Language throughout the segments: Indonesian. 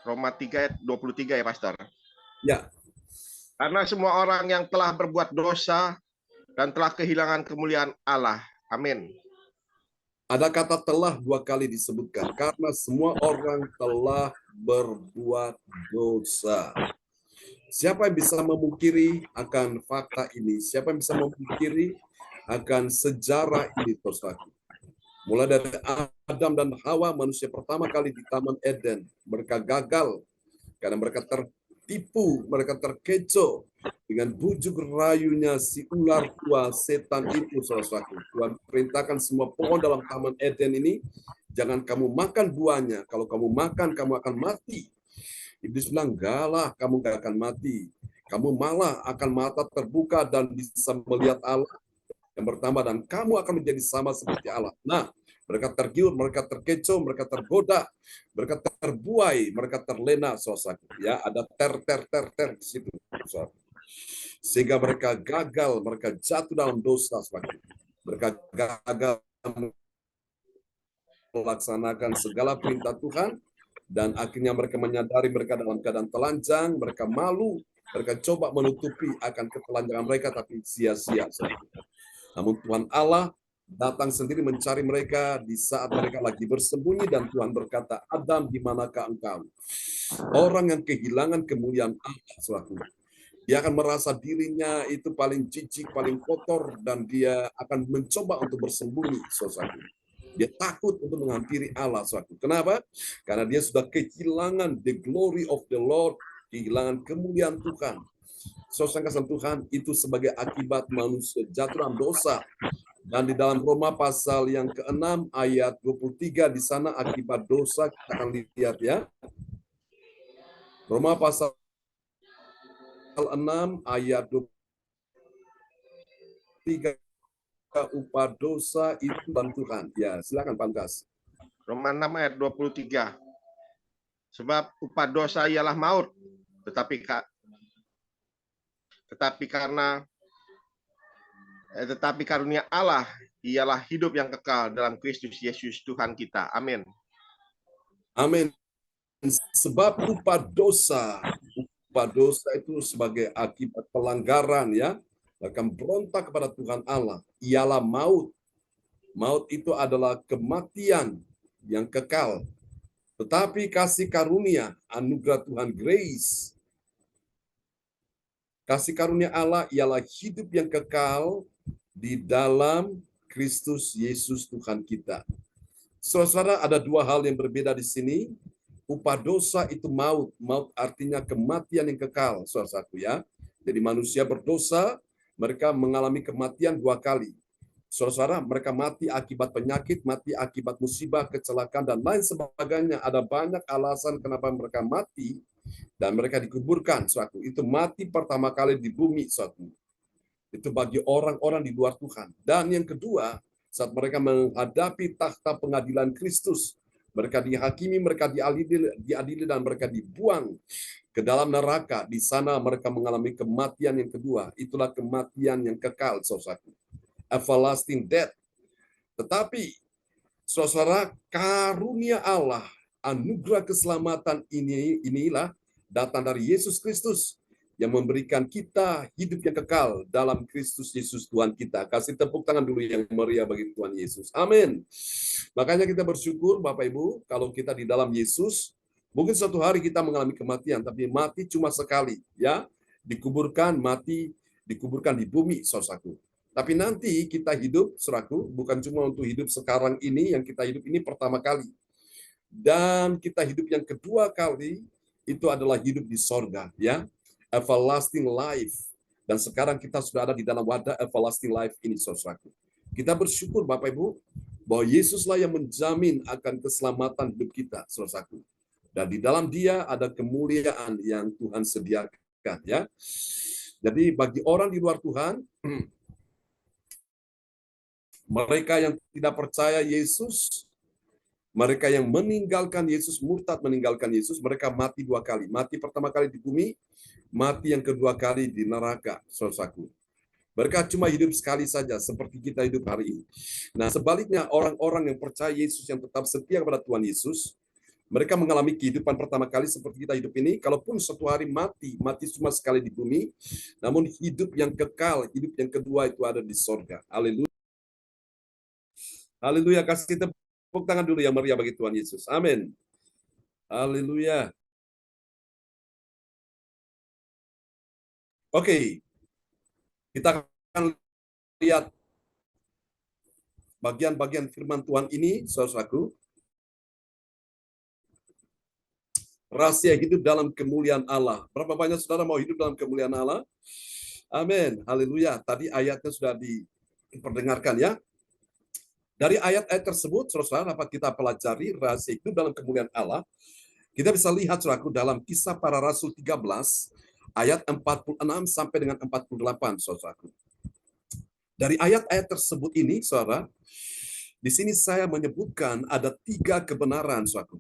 Roma 3 ayat 23 ya, Pastor. Ya. Karena semua orang yang telah berbuat dosa dan telah kehilangan kemuliaan Allah. Amin. Ada kata telah 2 kali disebutkan. Karena semua orang telah berbuat dosa. Siapa yang bisa memungkiri akan fakta ini? Siapa yang bisa memungkiri akan sejarah ini, saudaraku? Mulai dari Adam dan Hawa, manusia pertama kali di Taman Eden. Mereka gagal karena mereka tertipu, mereka terkecoh dengan bujuk rayunya si ular tua setan itu, saudaraku. Tuhan perintahkan semua pohon dalam Taman Eden ini, jangan kamu makan buahnya. Kalau kamu makan, kamu akan mati. Iblis bilang, enggak lah, kamu gak akan mati. Kamu malah akan mata terbuka dan bisa melihat Allah yang bertambah, dan kamu akan menjadi sama seperti Allah. Nah, mereka tergiur, mereka terkecoh, mereka tergoda, mereka terbuai, mereka terlena, saudara. Ya, ada ter di situ, saudara. Sehingga mereka gagal, mereka jatuh dalam dosa, saudara. Mereka gagal melaksanakan segala perintah Tuhan, dan akhirnya mereka menyadari mereka dalam keadaan telanjang, mereka malu, mereka coba menutupi akan ketelanjangan mereka, tapi sia-sia. Namun Tuhan Allah datang sendiri mencari mereka di saat mereka lagi bersembunyi, dan Tuhan berkata, Adam, di manakah engkau? Orang yang kehilangan kemuliaan Allah, saudaraku. Dia akan merasa dirinya itu paling jijik, paling kotor, dan dia akan mencoba untuk bersembunyi, saudaraku. Dia takut untuk menghampiri Allah, saudaraku. Kenapa? Karena dia sudah kehilangan the glory of the Lord, kehilangan kemuliaan Tuhan. Saudara kasih Tuhan, itu sebagai akibat manusia jatuh dalam dosa. Dan di dalam Roma pasal yang ke-6 ayat 23, di sana akibat dosa kita akan lihat ya. Roma pasal 6 ayat 23, upah dosa itu dan Tuhan. Ya, silakan Pantas. Roma 6 ayat 23. Sebab upah dosa ialah maut, tetapi karunia Allah ialah hidup yang kekal dalam Kristus Yesus Tuhan kita. Amin. Amin. Sebab upah dosa itu sebagai akibat pelanggaran ya, akan berontak kepada Tuhan Allah, ialah maut. Maut itu adalah kematian yang kekal. Tetapi kasih karunia, anugerah Tuhan, grace, kasih karunia Allah ialah hidup yang kekal di dalam Kristus Yesus Tuhan kita. Saudara, ada 2 hal yang berbeda di sini. Upah dosa itu maut. Maut artinya kematian yang kekal, saudaraku ya. Jadi manusia berdosa, mereka mengalami kematian 2 kali. Saudara, mereka mati akibat penyakit, mati akibat musibah, kecelakaan, dan lain sebagainya. Ada banyak alasan kenapa mereka mati, dan mereka dikuburkan, saudaraku. Itu mati pertama kali di bumi, saudaraku. Itu bagi orang-orang di luar Tuhan. Dan yang kedua, saat mereka menghadapi takhta pengadilan Kristus, mereka dihakimi, mereka diadili, dan mereka dibuang ke dalam neraka. Di sana mereka mengalami kematian yang kedua. Itulah kematian yang kekal, saudaraku. Everlasting death. Tetapi, saudara, karunia Allah, anugerah keselamatan inilah datang dari Yesus Kristus, yang memberikan kita hidup yang kekal dalam Kristus Yesus Tuhan kita. Kasih tepuk tangan dulu yang meriah bagi Tuhan Yesus. Amin. Makanya kita bersyukur Bapak Ibu, kalau kita di dalam Yesus, mungkin suatu hari kita mengalami kematian, tapi mati cuma sekali, ya. Dikuburkan, mati, dikuburkan di bumi, saudaraku. Tapi nanti kita hidup, saudaraku, bukan cuma untuk hidup sekarang ini, yang kita hidup ini pertama kali. Dan kita hidup yang kedua kali, itu adalah hidup di sorga, ya. Everlasting life. Dan sekarang kita sudah ada di dalam wadah everlasting life ini, saudaraku. Kita bersyukur Bapak Ibu, bahwa Yesuslah yang menjamin akan keselamatan hidup kita, saudaraku. Dan di dalam Dia ada kemuliaan yang Tuhan sediakan, ya. Jadi bagi orang di luar Tuhan, mereka yang tidak percaya Yesus, mereka yang meninggalkan Yesus, murtad meninggalkan Yesus, mereka mati 2 kali. Mati pertama kali di bumi, mati yang kedua kali di neraka, saudaraku. Mereka cuma hidup sekali saja, seperti kita hidup hari ini. Nah, sebaliknya orang-orang yang percaya Yesus, yang tetap setia kepada Tuhan Yesus, mereka mengalami kehidupan pertama kali seperti kita hidup ini. Kalaupun suatu hari mati cuma sekali di bumi, namun hidup yang kekal, hidup yang kedua itu ada di sorga. Haleluya. Haleluya, kasih tepuk tangan dulu yang meriah bagi Tuhan Yesus. Amin. Haleluya. Oke, kita akan lihat bagian-bagian firman Tuhan ini, saudaraku. Rahasia hidup dalam kemuliaan Allah. Berapa banyak saudara mau hidup dalam kemuliaan Allah? Amin. Haleluya. Tadi ayatnya sudah diperdengarkan ya. Dari ayat-ayat tersebut, saudara dapat kita pelajari rahasia hidup dalam kemuliaan Allah. Kita bisa lihat, saudaraku, dalam Kisah Para Rasul 13, ayat 46 sampai dengan 48, saudaraku. Dari ayat-ayat tersebut ini, saudara, di sini saya menyebutkan ada 3 kebenaran, saudaraku.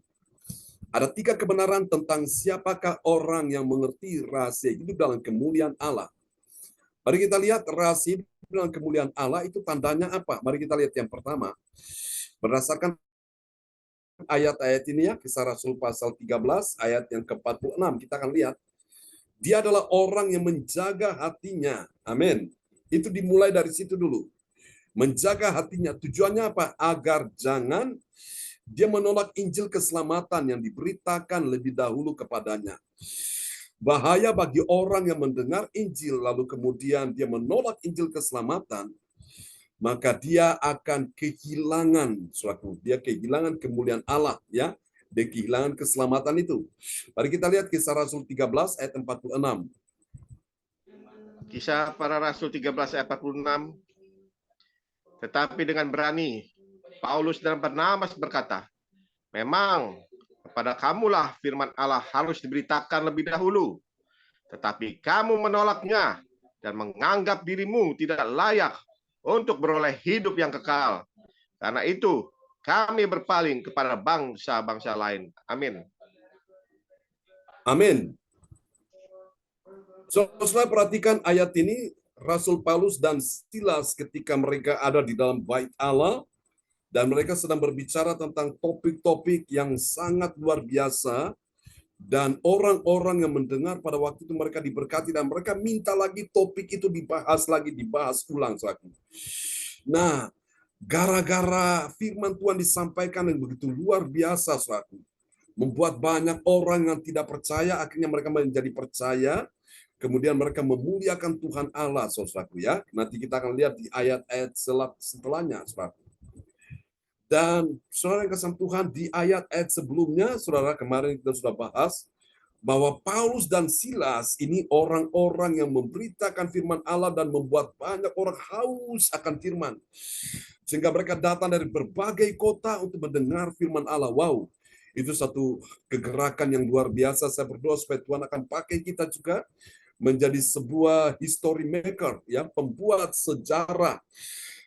Ada 3 kebenaran tentang siapakah orang yang mengerti rahasia hidup dalam kemuliaan Allah. Mari kita lihat rahasia hidup dalam kemuliaan Allah itu tandanya apa. Mari kita lihat yang pertama. Berdasarkan ayat-ayat ini ya, Kisah Rasul pasal 13, ayat yang ke-46, kita akan lihat. Dia adalah orang yang menjaga hatinya. Amin. Itu dimulai dari situ dulu. Menjaga hatinya. Tujuannya apa? Agar jangan dia menolak Injil keselamatan yang diberitakan lebih dahulu kepadanya. Bahaya bagi orang yang mendengar Injil lalu kemudian dia menolak Injil keselamatan, maka dia akan kehilangan suatu, dia kehilangan kemuliaan Allah ya, dia kehilangan keselamatan itu. Mari kita lihat Kisah Rasul 13 ayat 46. Kisah Para Rasul 13 ayat 46. Tetapi dengan berani Paulus dan Barnabas berkata, memang kepada kamulah firman Allah harus diberitakan lebih dahulu, tetapi kamu menolaknya dan menganggap dirimu tidak layak untuk beroleh hidup yang kekal. Karena itu kami berpaling kepada bangsa-bangsa lain. Amin. Amin. Saudara perhatikan ayat ini, Rasul Paulus dan Silas ketika mereka ada di dalam bait Allah, dan mereka sedang berbicara tentang topik-topik yang sangat luar biasa, dan orang-orang yang mendengar pada waktu itu mereka diberkati, dan mereka minta lagi topik itu dibahas lagi, dibahas ulang lagi. Nah, gara-gara firman Tuhan disampaikan yang begitu luar biasa, saudaraku, membuat banyak orang yang tidak percaya, akhirnya mereka menjadi percaya, kemudian mereka memuliakan Tuhan Allah, saudaraku ya. Nanti kita akan lihat di ayat-ayat setelahnya, saudaraku. Dan saudara yang kasih Tuhan, di ayat-ayat sebelumnya, saudara, kemarin kita sudah bahas bahwa Paulus dan Silas ini orang-orang yang memberitakan firman Allah dan membuat banyak orang haus akan firman. Sehingga mereka datang dari berbagai kota untuk mendengar firman Allah. Wow, itu satu kegerakan yang luar biasa. Saya berdoa supaya Tuhan akan pakai kita juga menjadi sebuah history maker, ya, pembuat sejarah.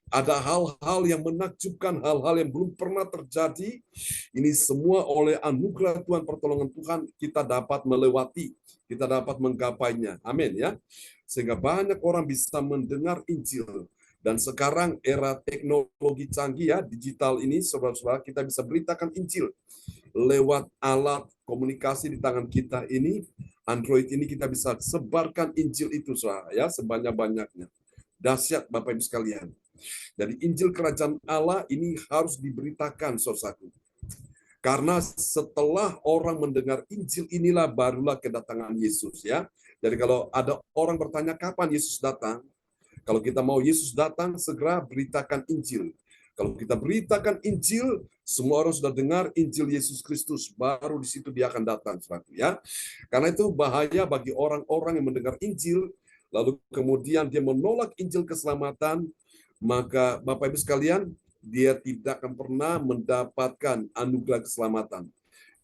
Ada hal-hal yang menakjubkan, hal-hal yang belum pernah terjadi. Ini semua oleh anugerah Tuhan, pertolongan Tuhan, kita dapat melewati, kita dapat menggapainya. Amin ya. Sehingga banyak orang bisa mendengar Injil. Dan sekarang era teknologi canggih ya, digital ini, saudara-saudara, kita bisa beritakan Injil lewat alat komunikasi di tangan kita ini, Android ini, kita bisa sebarkan Injil itu, saudara, ya, sebanyak-banyaknya. Dahsyat Bapak Ibu sekalian. Jadi Injil Kerajaan Allah ini harus diberitakan, saudaraku. Karena setelah orang mendengar Injil inilah barulah kedatangan Yesus ya. Jadi kalau ada orang bertanya kapan Yesus datang, kalau kita mau Yesus datang, segera beritakan Injil. Kalau kita beritakan Injil, semua orang sudah dengar Injil Yesus Kristus, baru di situ dia akan datang, saudaraku ya. Karena itu bahaya bagi orang-orang yang mendengar Injil, lalu kemudian dia menolak Injil keselamatan, maka Bapak Ibu sekalian, dia tidak akan pernah mendapatkan anugerah keselamatan.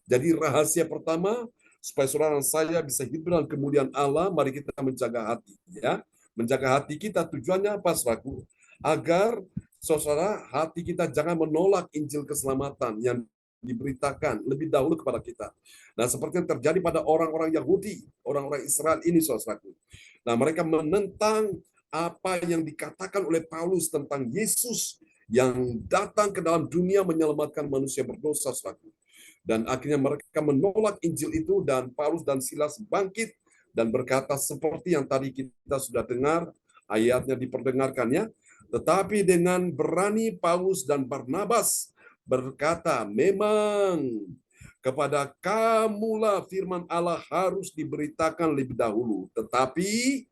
Jadi rahasia pertama, supaya saudara dan saya bisa hidup dalam kemuliaan Allah, mari kita menjaga hati. Ya, menjaga hati kita tujuannya apa, saudaraku? Agar saudara, hati kita jangan menolak Injil keselamatan yang diberitakan lebih dahulu kepada kita. Nah, seperti yang terjadi pada orang-orang Yahudi, orang-orang Israel ini, saudaraku. Nah, mereka menentang apa yang dikatakan oleh Paulus tentang Yesus yang datang ke dalam dunia menyelamatkan manusia berdosa, saudaraku. Dan akhirnya mereka menolak Injil itu, dan Paulus dan Silas bangkit dan berkata seperti yang tadi kita sudah dengar, ayatnya diperdengarkannya. Tetapi dengan berani Paulus dan Barnabas berkata, memang kepada kamulah firman Allah harus diberitakan lebih dahulu, tetapi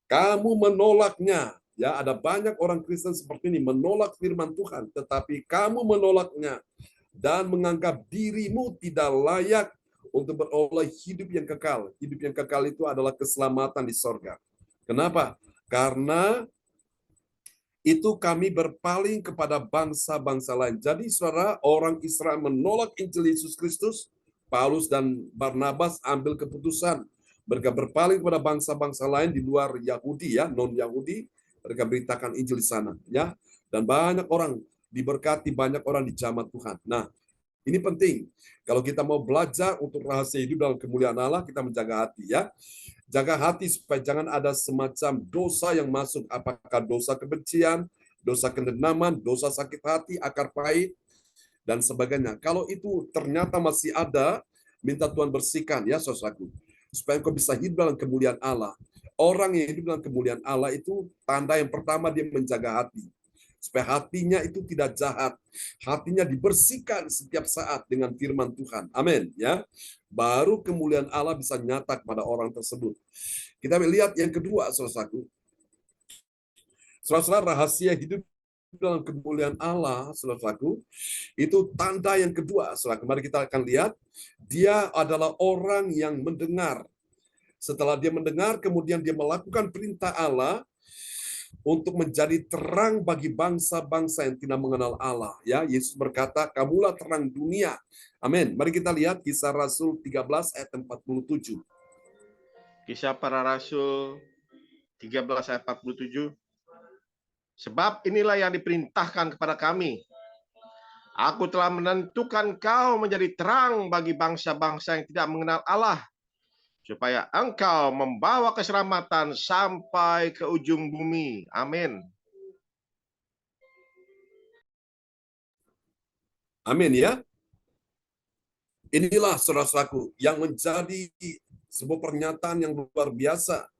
kamu menolaknya. Ya, ada banyak orang Kristen seperti ini menolak firman Tuhan, tetapi kamu menolaknya dan menganggap dirimu tidak layak untuk beroleh hidup yang kekal. Hidup yang kekal itu adalah keselamatan di sorga. Kenapa? Karena itu kami berpaling kepada bangsa-bangsa lain. Jadi saudara, orang Israel menolak Injil Yesus Kristus, Paulus dan Barnabas ambil keputusan. Mereka berpaling kepada bangsa-bangsa lain di luar Yahudi, ya, non-Yahudi. Mereka beritakan Injil di sana, ya. Dan banyak orang diberkati, banyak orang dijamah Tuhan. Nah, ini penting. Kalau kita mau belajar untuk rahasia hidup dalam kemuliaan Allah, kita menjaga hati, ya. Jaga hati supaya jangan ada semacam dosa yang masuk. Apakah dosa kebencian, dosa kedendaman, dosa sakit hati, akar pahit, dan sebagainya. Kalau itu ternyata masih ada, minta Tuhan bersihkan, ya saudaraku. Supaya engkau bisa hidup dalam kemuliaan Allah. Orang yang hidup dalam kemuliaan Allah itu tanda yang pertama dia menjaga hati. Supaya hatinya itu tidak jahat. Hatinya dibersihkan setiap saat dengan firman Tuhan. Amin. Ya, baru kemuliaan Allah bisa nyata kepada orang tersebut. Kita lihat yang kedua, saudaraku. Saudara, rahasia hidup dalam kemuliaan Allah, saudaraku, itu tanda yang kedua. Saudara, kemarin kita akan lihat, dia adalah orang yang mendengar. Setelah dia mendengar, kemudian dia melakukan perintah Allah untuk menjadi terang bagi bangsa-bangsa yang tidak mengenal Allah. Ya, Yesus berkata, kamulah terang dunia. Amin. Mari kita lihat Kisah Rasul 13 ayat 47. Kisah Para Rasul 13 ayat 47. Sebab inilah yang diperintahkan kepada kami. Aku telah menentukan kau menjadi terang bagi bangsa-bangsa yang tidak mengenal Allah, supaya engkau membawa keselamatan sampai ke ujung bumi. Amin. Amin ya. Inilah saudara-saudaraku yang menjadi sebuah pernyataan yang luar biasa.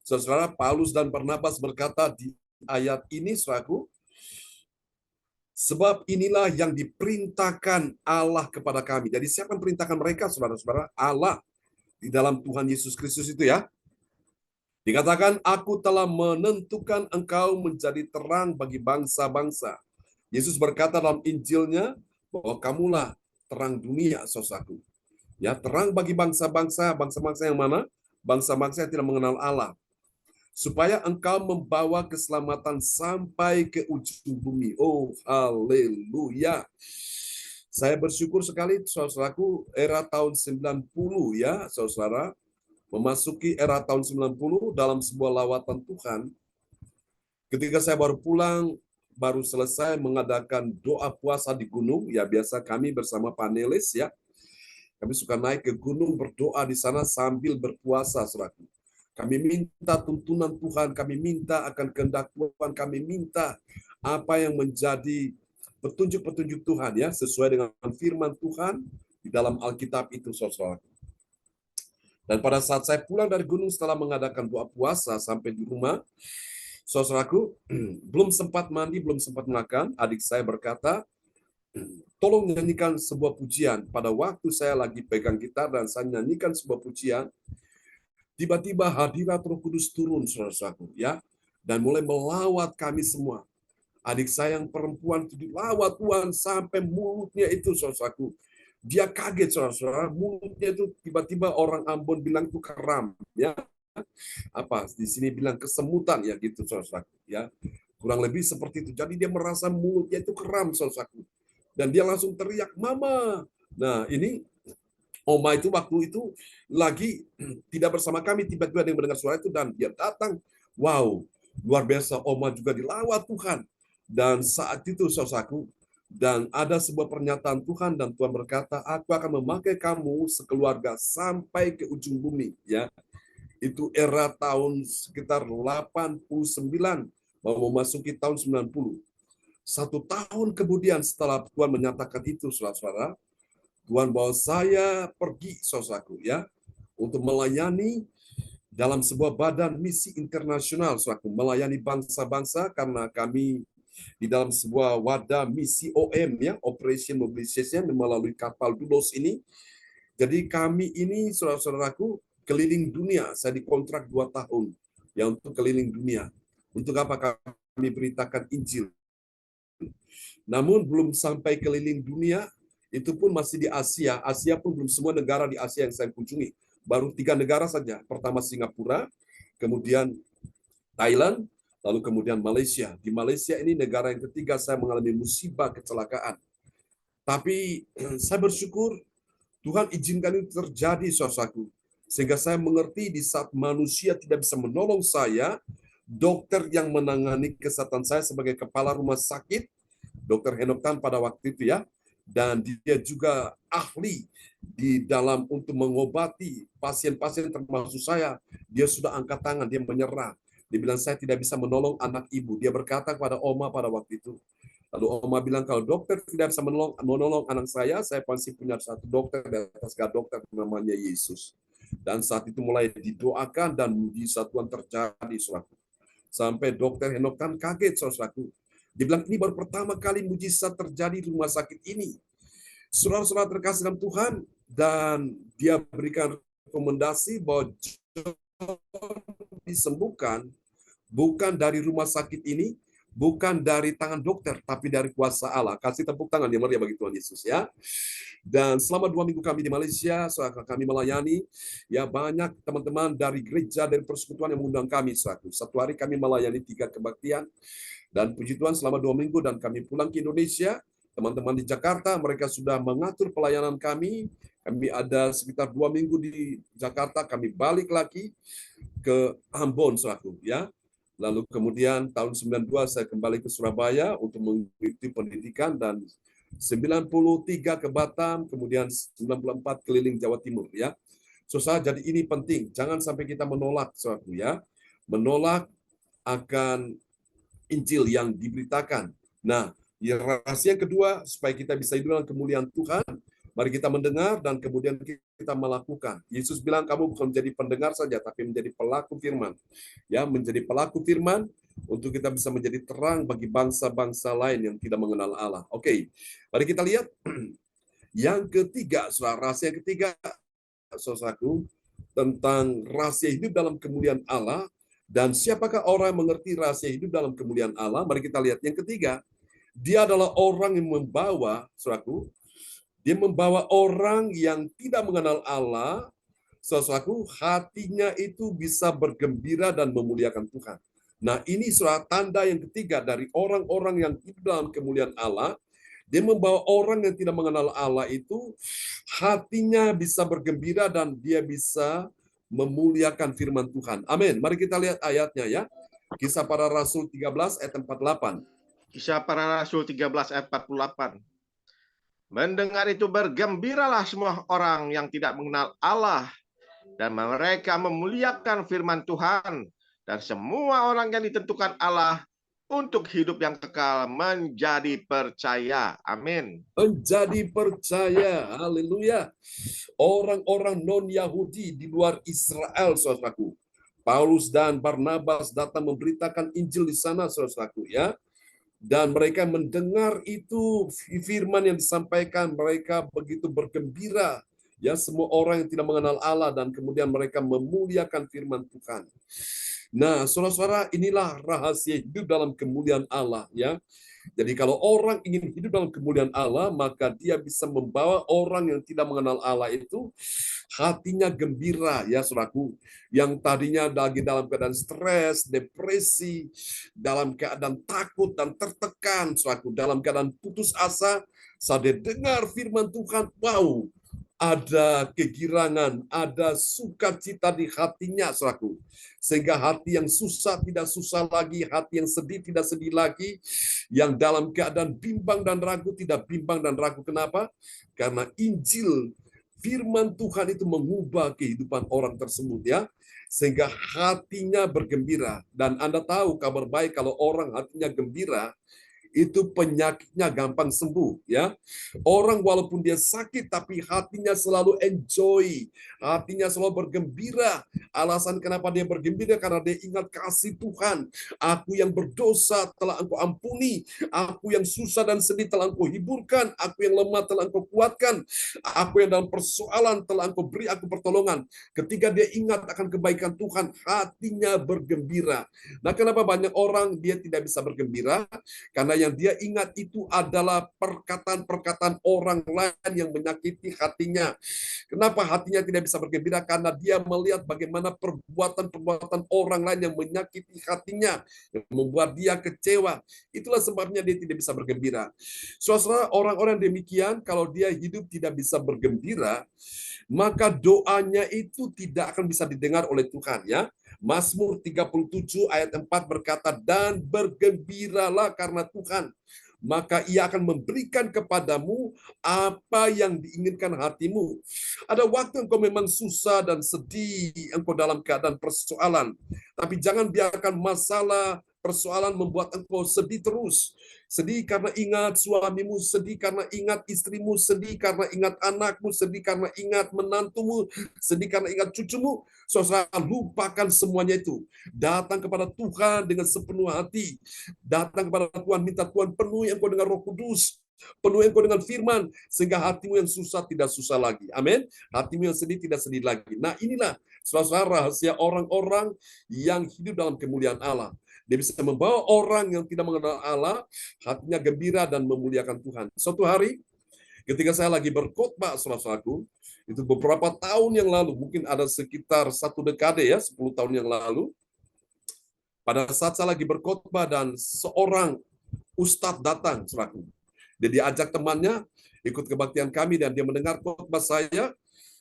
Saudara, Paulus dan Barnabas berkata di ayat ini, saudaraku, sebab inilah yang diperintahkan Allah kepada kami. Jadi siapa yang perintahkan mereka, saudara-saudara? Allah di dalam Tuhan Yesus Kristus itu, ya. Dikatakan, aku telah menentukan engkau menjadi terang bagi bangsa-bangsa. Yesus berkata dalam Injilnya bahwa kamulah terang dunia, saudaraku. Ya, terang bagi bangsa-bangsa. Bangsa-bangsa yang mana? Bangsa-bangsa yang tidak mengenal Allah. Supaya engkau membawa keselamatan sampai ke ujung bumi. Oh, haleluya. Saya bersyukur sekali, saudaraku, era tahun 90, ya, saudara, memasuki era tahun 90 dalam sebuah lawatan Tuhan. Ketika saya baru pulang, baru selesai mengadakan doa puasa di gunung, ya biasa kami bersama panelis, ya. Kami suka naik ke gunung berdoa di sana sambil berpuasa, saudaraku. Kami minta tuntunan Tuhan, kami minta akan kehendak Tuhan, kami minta apa yang menjadi petunjuk-petunjuk Tuhan, ya, sesuai dengan firman Tuhan di dalam Alkitab itu, saudara. Dan pada saat saya pulang dari gunung setelah mengadakan doa puasa sampai di rumah, saudaraku, belum sempat mandi, belum sempat makan, adik saya berkata, tolong nyanyikan sebuah pujian. Pada waktu saya lagi pegang gitar dan saya nyanyikan sebuah pujian, tiba-tiba hadirat Roh Kudus turun, saudara-saudaraku, ya, dan mulai melawat kami semua. Adik saya yang perempuan itu dilawat Tuhan sampai mulutnya itu, saudara-saudaraku, dia kaget, saudara-saudara, mulutnya itu tiba-tiba orang Ambon bilang itu keram, ya, apa di sini bilang kesemutan, ya gitu, saudara-saudaraku, ya, kurang lebih seperti itu. Jadi dia merasa mulutnya itu keram, saudara-saudaraku, dan dia langsung teriak, mama. Nah, ini Oma itu waktu itu lagi tidak bersama kami, tiba-tiba dia mendengar suara itu dan dia datang. Wow, luar biasa, Oma juga dilawat Tuhan. Dan saat itu, saudaraku, dan ada sebuah pernyataan Tuhan dan Tuhan berkata, aku akan memakai kamu sekeluarga sampai ke ujung bumi, ya. Itu era tahun sekitar 89, mau memasuki tahun 90. 1 tahun kemudian setelah Tuhan menyatakan itu, saudara-saudara, Tuhan bawa saya pergi, saudaraku, ya, untuk melayani dalam sebuah badan misi internasional, saudaraku, melayani bangsa-bangsa, karena kami di dalam sebuah wadah misi OM, ya, Operation Mobilization, melalui kapal Dulos ini. Jadi kami ini, saudara-saudaraku, keliling dunia. Saya dikontrak 2 tahun, ya, untuk keliling dunia. Untuk apa kami beritakan Injil? Namun belum sampai keliling dunia, itu pun masih di Asia. Asia pun belum semua negara di Asia yang saya kunjungi. Baru 3 negara saja. Pertama Singapura, kemudian Thailand, lalu kemudian Malaysia. Di Malaysia ini negara yang ketiga saya mengalami musibah kecelakaan. Tapi saya bersyukur Tuhan izinkan itu terjadi, saudaraku. Sehingga saya mengerti di saat manusia tidak bisa menolong saya, dokter yang menangani kesehatan saya sebagai kepala rumah sakit, Dr. Henok Tan pada waktu itu, ya, dan dia juga ahli di dalam untuk mengobati pasien-pasien termasuk saya. Dia sudah angkat tangan, dia menyerah. Dia bilang, saya tidak bisa menolong anak ibu. Dia berkata kepada Oma pada waktu itu. Lalu Oma bilang, kalau dokter tidak bisa menolong anak saya pasti punya satu dokter di atas dokter, namanya Yesus. Dan saat itu mulai didoakan dan mujizat Tuhan terjadi, saudaraku. Sampai Dr. Henok Tan kaget, saudaraku. Dia bilang, ini baru pertama kali mujizat terjadi di rumah sakit ini. Saudara-saudara terkasih dalam Tuhan, dan dia berikan rekomendasi bahwa disembuhkan bukan dari rumah sakit ini, bukan dari tangan dokter, tapi dari kuasa Allah. Kasih tepuk tangan yang meriah bagi Tuhan Yesus, ya. Dan selama 2 minggu kami di Malaysia, kami melayani, ya, banyak teman-teman dari gereja, dari persekutuan yang mengundang kami. Satu hari kami melayani 3 kebaktian, dan puji Tuhan selama 2 minggu dan kami pulang ke Indonesia. Teman-teman di Jakarta, mereka sudah mengatur pelayanan kami. Kami ada sekitar 2 minggu di Jakarta, kami balik lagi ke Ambon, ya. Lalu kemudian tahun 92 saya kembali ke Surabaya untuk mengikuti pendidikan, dan 93 ke Batam, kemudian 94 keliling Jawa Timur, ya. Jadi ini penting, jangan sampai kita menolak sesuatu, ya. Menolak akan Injil yang diberitakan. Nah, rahasia yang kedua supaya kita bisa hidup dalam kemuliaan Tuhan, mari kita mendengar dan kemudian kita melakukan. Yesus bilang, kamu bukan menjadi pendengar saja, tapi menjadi pelaku firman. Ya, menjadi pelaku firman untuk kita bisa menjadi terang bagi bangsa-bangsa lain yang tidak mengenal Allah. Oke, mari kita lihat yang ketiga, rahasia ketiga, saudaraku, tentang rahasia hidup dalam kemuliaan Allah. Dan siapakah orang yang mengerti rahasia hidup dalam kemuliaan Allah? Mari kita lihat yang ketiga, dia adalah orang yang membawa, saudaraku, dia membawa orang yang tidak mengenal Allah, saudaraku, hatinya itu bisa bergembira dan memuliakan Tuhan. Nah, ini suatu tanda yang ketiga dari orang-orang yang hidup dalam kemuliaan Allah. Dia membawa orang yang tidak mengenal Allah itu, hatinya bisa bergembira dan dia bisa memuliakan firman Tuhan. Amin. Mari kita lihat ayatnya, ya. Kisah Para Rasul 13 ayat 48. Kisah Para Rasul 13 ayat 48. Mendengar itu bergembiralah semua orang yang tidak mengenal Allah, dan mereka memuliakan firman Tuhan, dan semua orang yang ditentukan Allah untuk hidup yang kekal menjadi percaya. Amin. Menjadi percaya. Haleluya. Orang-orang non-Yahudi di luar Israel, saudaraku. Paulus dan Barnabas datang memberitakan Injil di sana, saudaraku, ya. Dan mereka mendengar itu firman yang disampaikan, mereka begitu bergembira, ya, semua orang yang tidak mengenal Allah, dan kemudian mereka memuliakan firman Tuhan. Nah, saudara-saudara, inilah rahasia hidup dalam kemuliaan Allah, ya. Jadi kalau orang ingin hidup dalam kemuliaan Allah, maka dia bisa membawa orang yang tidak mengenal Allah itu hatinya gembira, ya, saudaraku. Yang tadinya lagi dalam keadaan stres, depresi, dalam keadaan takut dan tertekan, saudaraku, dalam keadaan putus asa, saat dia dengar firman Tuhan, wow, ada kegirangan, ada sukacita di hatinya, saudaraku. Sehingga hati yang susah tidak susah lagi, hati yang sedih tidak sedih lagi, yang dalam keadaan bimbang dan ragu tidak bimbang dan ragu. Kenapa? Karena Injil, firman Tuhan itu mengubah kehidupan orang tersebut ya, sehingga hatinya bergembira. Dan Anda tahu kabar baik kalau orang hatinya gembira, itu penyakitnya gampang sembuh ya. Orang walaupun dia sakit tapi hatinya selalu enjoy, hatinya selalu bergembira. Alasan kenapa dia bergembira karena dia ingat kasih Tuhan. Aku yang berdosa telah Engkau ampuni, aku yang susah dan sedih telah Engkau hiburkan, aku yang lemah telah Engkau kuatkan, aku yang dalam persoalan telah Engkau beri aku pertolongan. Ketika dia ingat akan kebaikan Tuhan, hatinya bergembira. Nah, kenapa banyak orang dia tidak bisa bergembira? Karena yang dia ingat itu adalah perkataan-perkataan orang lain yang menyakiti hatinya. Kenapa hatinya tidak bisa bergembira? Karena dia melihat bagaimana perbuatan-perbuatan orang lain yang menyakiti hatinya, yang membuat dia kecewa. Itulah sebabnya dia tidak bisa bergembira. Saudara, orang-orang demikian, kalau dia hidup tidak bisa bergembira, maka doanya itu tidak akan bisa didengar oleh Tuhan ya. Mazmur 37 ayat 4 berkata, dan bergembiralah karena Tuhan, maka ia akan memberikan kepadamu apa yang diinginkan hatimu. Ada waktu engkau memang susah dan sedih, engkau dalam keadaan persoalan. Tapi jangan biarkan masalah persoalan membuat engkau sedih terus. Sedih karena ingat suamimu, sedih karena ingat istrimu, sedih karena ingat anakmu, sedih karena ingat menantumu, sedih karena ingat cucumu. Saudara, lupakan semuanya itu. Datang kepada Tuhan dengan sepenuh hati. Datang kepada Tuhan, minta Tuhan penuhi engkau dengan Roh Kudus. Penuhi engkau dengan firman, sehingga hatimu yang susah tidak susah lagi. Amin. Hatimu yang sedih tidak sedih lagi. Nah, inilah saudara rahasia orang-orang yang hidup dalam kemuliaan Allah. Dia bisa membawa orang yang tidak mengenal Allah, hatinya gembira dan memuliakan Tuhan. Suatu hari, ketika saya lagi berkhotbah, saudaraku, itu beberapa tahun yang lalu, mungkin ada sekitar 1 dekade ya, 10 tahun yang lalu, pada saat saya lagi berkhotbah dan seorang ustadz datang, saudaraku. Dia diajak temannya ikut kebaktian kami dan dia mendengar khotbah saya,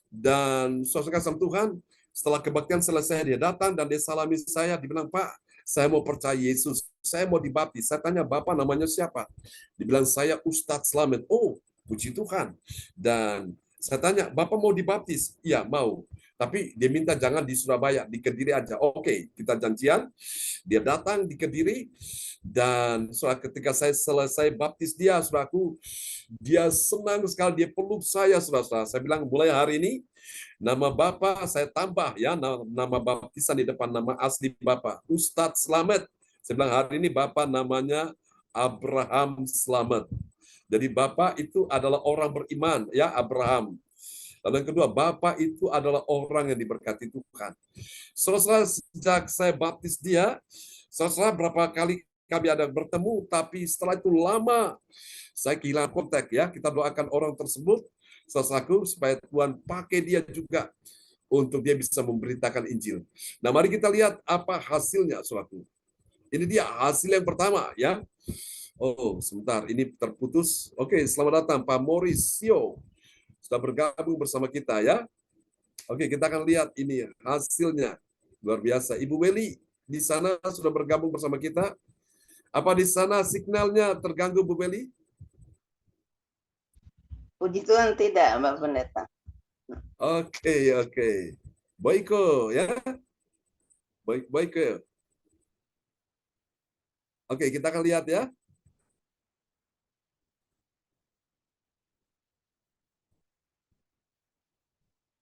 dan saudara kasih Tuhan, setelah kebaktian selesai dia datang dan dia salami saya, dibilang, Pak, saya mau percaya Yesus, saya mau dibaptis. Saya tanya, Bapak namanya siapa? Dibilang, saya Ustadz Slamet. Oh, puji Tuhan. Dan saya tanya, Bapak mau dibaptis? Iya, mau. Tapi dia minta jangan di Surabaya, di Kediri aja. Oke, kita janjian. Dia datang di Kediri, dan ketika saya selesai baptis dia, saudaraku, dia senang sekali, dia peluk saya, saudara. Saya bilang, mulai hari ini, nama Bapak saya tambah ya, nama baptisan di depan nama asli Bapak, Ustadz Slamet. Saya bilang, hari ini Bapak namanya Abraham Slamet. Jadi Bapak itu adalah orang beriman, ya, Abraham. Lalu yang kedua, Bapak itu adalah orang yang diberkati Tuhan. Saudara, sejak saya baptis dia, saudara, berapa kali kami ada bertemu, tapi setelah itu lama saya kehilangan kontak ya. Kita doakan orang tersebut, saudaraku, supaya Tuhan pakai dia juga untuk dia bisa memberitakan Injil. Nah, mari kita lihat apa hasilnya, saudaraku. Ini dia hasil yang pertama ya. Oh, sebentar, ini terputus. Oke, selamat datang Pak Mauricio. Sudah bergabung bersama kita ya. Oke, kita akan lihat ini hasilnya. Luar biasa. Ibu Weli di sana sudah bergabung bersama kita. Apa di sana signalnya terganggu, Bu Weli? Puji Tuhan tidak, Mbak Pendeta. Oke. Baiko ya. Baik. Oke, kita akan lihat ya.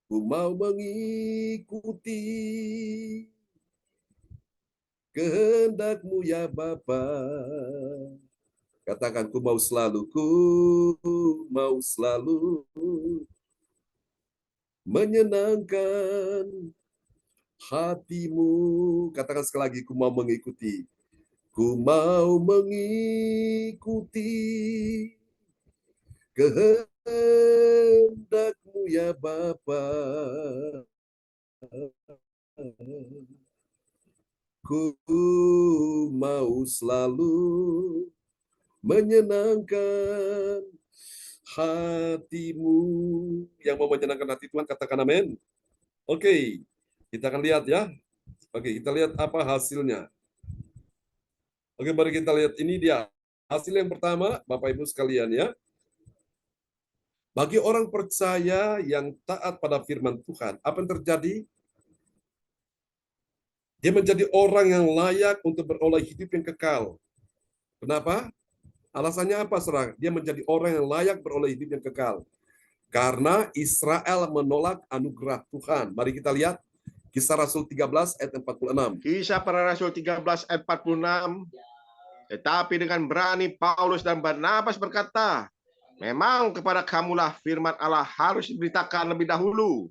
Ku mau mengikuti kehendak-Mu ya Bapa. Katakan, ku mau selalu menyenangkan hati-Mu. Katakan sekali lagi, ku mau mengikuti. Ku mau mengikuti kehendak-Mu ya Bapa. Ku mau selalu menyenangkan hati-Mu. Yang mau menyenangkan hati Tuhan, katakan amin. Oke, kita akan lihat ya. Oke, kita lihat apa hasilnya. Oke, mari kita lihat, ini dia hasil yang pertama, Bapak Ibu sekalian ya. Bagi orang percaya yang taat pada firman Tuhan, apa yang terjadi? Dia menjadi orang yang layak untuk beroleh hidup yang kekal. Kenapa? Alasannya apa, saudara? Dia menjadi orang yang layak beroleh hidup yang kekal. Karena Israel menolak anugerah Tuhan. Mari kita lihat Kisah Rasul 13 ayat 46. Kisah Para Rasul 13 ayat 46. Tetapi dengan berani Paulus dan Barnabas berkata, memang kepada kamulah firman Allah harus diberitakan lebih dahulu.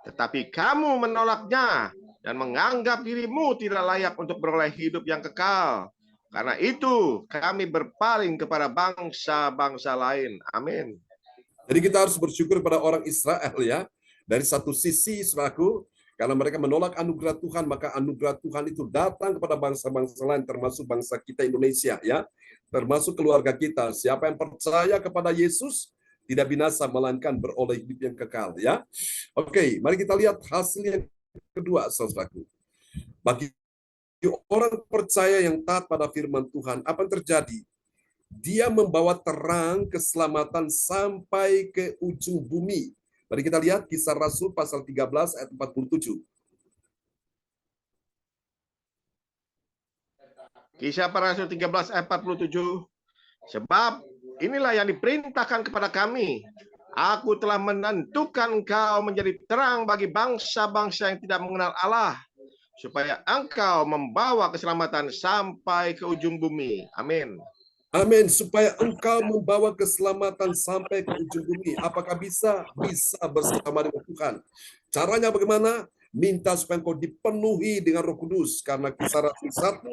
Tetapi kamu menolaknya dan menganggap dirimu tidak layak untuk beroleh hidup yang kekal. Karena itu kami berpaling kepada bangsa-bangsa lain. Amin. Jadi kita harus bersyukur pada orang Israel ya. Dari satu sisi, saudaraku, karena mereka menolak anugerah Tuhan, maka anugerah Tuhan itu datang kepada bangsa-bangsa lain, termasuk bangsa kita Indonesia ya. Termasuk keluarga kita. Siapa yang percaya kepada Yesus tidak binasa melainkan beroleh hidup yang kekal ya. Oke, mari kita lihat hasil yang kedua, saudaraku. Bagi orang percaya yang taat pada firman Tuhan, apa yang terjadi? Dia membawa terang keselamatan sampai ke ujung bumi. Mari kita lihat Kisah Rasul pasal 13 ayat 47. Kisah Para Rasul 13 ayat 47. Sebab inilah yang diperintahkan kepada kami. Aku telah menentukan engkau menjadi terang bagi bangsa-bangsa yang tidak mengenal Allah, supaya engkau membawa keselamatan sampai ke ujung bumi. Amin. Amin. Supaya engkau membawa keselamatan sampai ke ujung bumi. Apakah bisa? Bisa bersama dengan Tuhan. Caranya bagaimana? Minta supaya engkau dipenuhi dengan Roh Kudus. Karena Kisah Rasul 1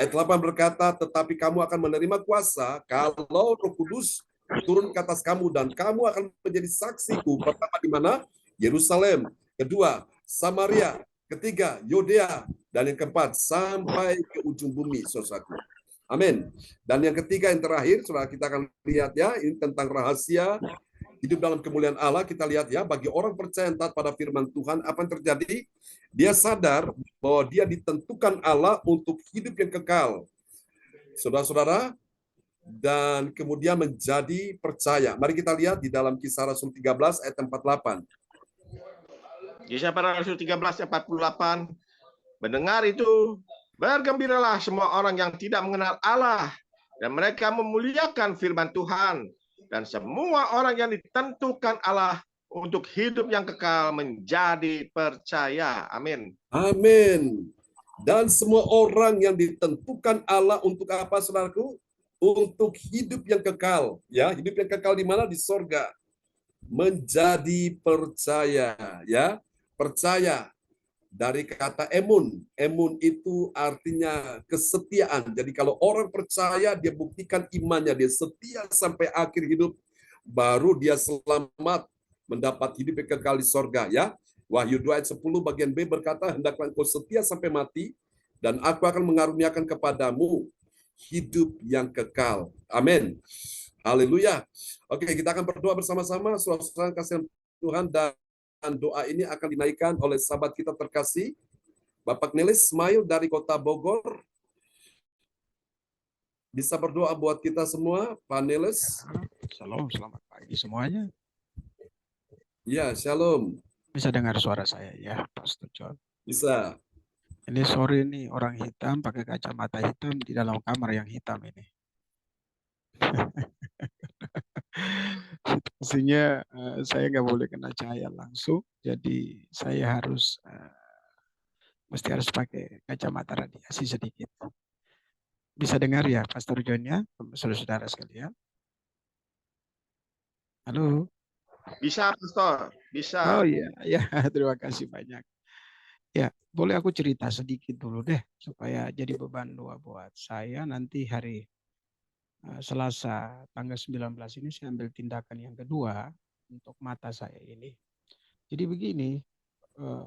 ayat 8 berkata, tetapi kamu akan menerima kuasa kalau Roh Kudus turun ke atas kamu dan kamu akan menjadi saksiku. Pertama di mana? Yerusalem. Kedua, Samaria. Ketiga, Yudea. Dan yang keempat, sampai ke ujung bumi, saudaraku. Amin. Dan yang ketiga, yang terakhir, saudara, kita akan lihat ya, ini tentang rahasia hidup dalam kemuliaan Allah. Kita lihat ya, bagi orang percaya yang taat pada firman Tuhan, apa yang terjadi? Dia sadar bahwa dia ditentukan Allah untuk hidup yang kekal. Saudara-saudara, dan kemudian menjadi percaya. Mari kita lihat di dalam Kisah Rasul 13 ayat 48. Kisah Para Rasul 13 ayat 48. Mendengar itu, bergembiralah semua orang yang tidak mengenal Allah, dan mereka memuliakan firman Tuhan. Dan semua orang yang ditentukan Allah untuk hidup yang kekal menjadi percaya. Amin. Amin. Dan semua orang yang ditentukan Allah untuk apa, saudaraku? Untuk hidup yang kekal. Ya, hidup yang kekal di mana? Di sorga. Menjadi percaya. Ya, percaya. Dari kata emun. Emun itu artinya kesetiaan. Jadi kalau orang percaya, dia buktikan imannya. Dia setia sampai akhir hidup. Baru dia selamat mendapat hidup yang kekal di sorga. Ya, Wahyu 2 ayat 10 bagian B berkata, hendaklah engkau setia sampai mati, dan aku akan mengaruniakan kepadamu hidup yang kekal. Amin. Haleluya. Oke, kita akan berdoa bersama-sama. Saudara kasih Tuhan, dan doa ini akan dinaikkan oleh sahabat kita terkasih, Bapak Nelis Ismail dari Kota Bogor. Bisa berdoa buat kita semua, Pak Nelis? Shalom, selamat pagi semuanya. Ya, shalom. Bisa dengar suara saya ya, Pastor John? Bisa. Ini sore ini orang hitam pakai kacamata hitam di dalam kamar yang hitam ini. Situasinya saya nggak boleh kena cahaya langsung, jadi saya mesti harus pakai kacamata radiasi sedikit. Bisa dengar ya, Pastor John ya, saudara-saudara sekalian? Halo? Bisa, Pastor. Bisa. Oh iya, ya, terima kasih banyak. Ya, boleh aku cerita sedikit dulu deh, supaya jadi beban doa buat saya nanti hari Selasa tanggal 19 ini saya ambil tindakan yang kedua untuk mata saya ini. Jadi begini,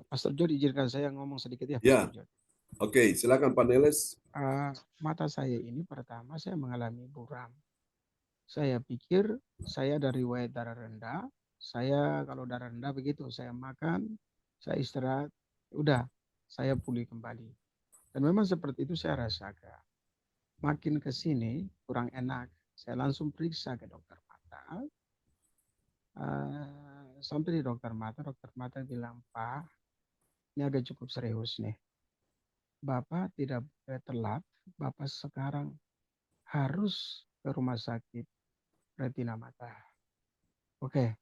Pastor John izinkan saya ngomong sedikit ya, Ya. Pastor John. Oke, silakan Pak Nelis. Mata saya ini pertama saya mengalami buram. Saya pikir saya dari riwayat darah rendah. Saya kalau darah rendah begitu, saya makan, saya istirahat, udah saya pulih kembali. Dan memang seperti itu saya rasakan. Makin ke sini kurang enak. Saya langsung periksa ke dokter mata. Sampai di dokter mata bilang, Pak, ini agak cukup serius nih. Bapak tidak boleh telat, Bapak sekarang harus ke rumah sakit retina mata. Oke,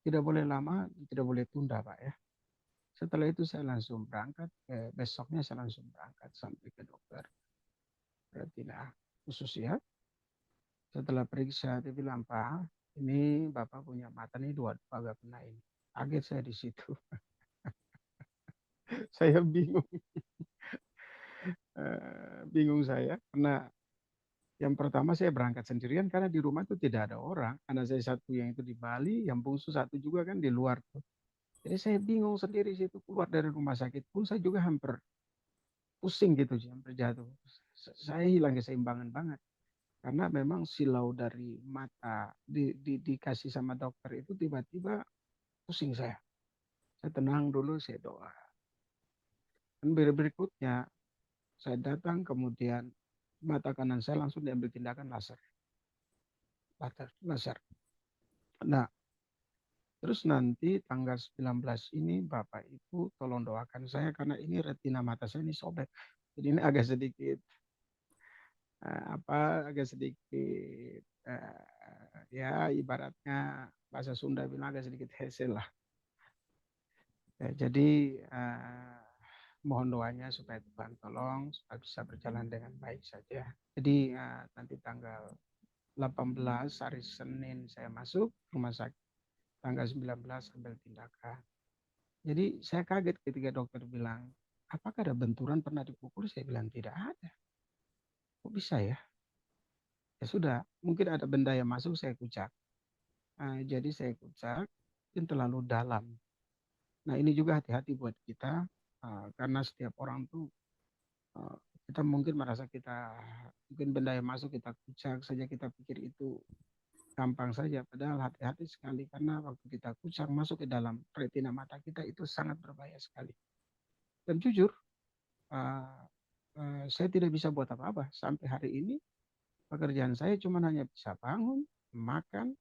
tidak boleh lama, tidak boleh tunda, Pak ya. Setelah itu saya langsung berangkat, besoknya saya langsung berangkat sampai ke dokter retina khusus ya. Setelah periksa, dia bilang, Pak, ini Bapak punya mata nih dua agak kena ini. Kaget saya di situ. Saya bingung. Bingung saya karena yang pertama saya berangkat sendirian karena di rumah itu tidak ada orang. Anak saya satu yang itu di Bali, yang bungsu satu juga kan di luar tuh. Jadi saya bingung sendiri situ keluar dari rumah sakit pun saya juga hampir pusing gitu, hampir jatuh. Saya hilang keseimbangan banget karena memang silau dari mata dikasih sama dokter itu tiba-tiba pusing saya. Saya tenang dulu, saya doa. Dan berikutnya saya datang kemudian mata kanan saya langsung diambil tindakan laser. Laser. Nah, terus nanti tanggal 19 ini Bapak Ibu tolong doakan saya karena ini retina mata saya ini sobek. Jadi ini agak sedikit agak sedikit ya ibaratnya bahasa Sunda bilang agak sedikit hesel lah. Ya, jadi mohon doanya supaya Tuhan tolong supaya bisa berjalan dengan baik saja. Jadi nanti tanggal 18 hari Senin saya masuk rumah sakit. Tanggal 19 ambil tindakan. Jadi saya kaget ketika dokter bilang, apakah ada benturan pernah dipukul? Saya bilang tidak ada. Kok bisa ya? Ya sudah, mungkin ada benda yang masuk saya kucak. Jadi saya kucak, mungkin terlalu dalam. Nah ini juga hati-hati buat kita, karena setiap orang tuh kita mungkin merasa mungkin benda yang masuk kita kucak saja kita pikir itu gampang saja, padahal hati-hati sekali karena waktu kita kucak masuk ke dalam retina mata kita itu sangat berbahaya sekali. Dan jujur, saya tidak bisa buat apa-apa sampai hari ini. Pekerjaan saya cuma hanya bisa bangun, makan,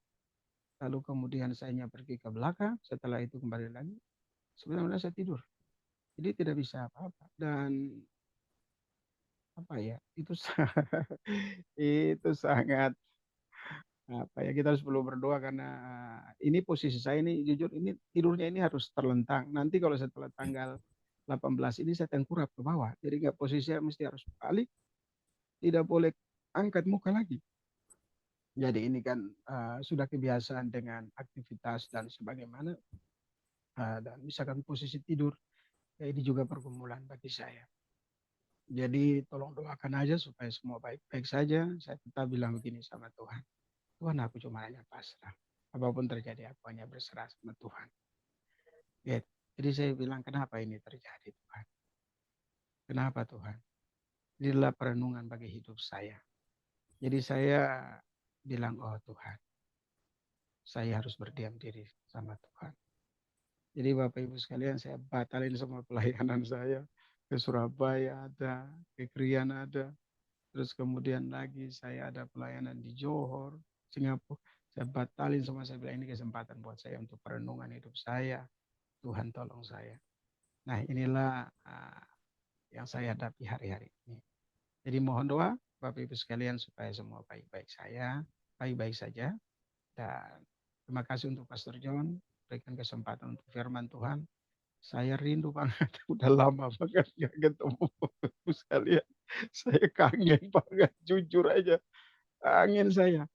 lalu kemudian saya pergi ke belakang, setelah itu kembali lagi. Sebenarnya saya tidur, jadi tidak bisa apa-apa. Dan apa ya, itu itu sangat apa ya, kita harus perlu berdoa karena ini posisi saya ini jujur ini tidurnya ini harus terlentang. Nanti kalau setelah tanggal 18 ini saya tengkurap ke bawah. Jadi nggak posisinya mesti harus balik, tidak boleh angkat muka lagi. Jadi ini kan sudah kebiasaan dengan aktivitas dan sebagaimana dan misalkan posisi tidur, ya ini juga pergumulan bagi saya. Jadi tolong doakan aja supaya semua baik-baik saja. Saya tetap bilang begini sama Tuhan. Tuhan aku cuma hanya pasrah. Apapun terjadi aku hanya berserah sama Tuhan. Ya, jadi saya bilang kenapa ini terjadi Tuhan? Kenapa Tuhan? Ini adalah perenungan bagi hidup saya. Jadi saya bilang oh Tuhan, saya harus berdiam diri sama Tuhan. Jadi Bapak Ibu sekalian saya batalin semua pelayanan saya. Ke Surabaya ada, ke Krian ada. Terus kemudian lagi saya ada pelayanan di Johor, Singapura. Saya batalin semua, saya bilang ini kesempatan buat saya untuk perenungan hidup saya. Tuhan tolong saya. Nah inilah yang saya hadapi hari-hari ini. Jadi mohon doa Bapak Ibu sekalian supaya semua baik-baik saja. Dan terima kasih untuk Pastor John berikan kesempatan untuk firman Tuhan. Saya rindu banget, udah lama banget gak ketemu Bapak Ibu sekalian. Saya kangen banget, jujur aja. Kangen saya.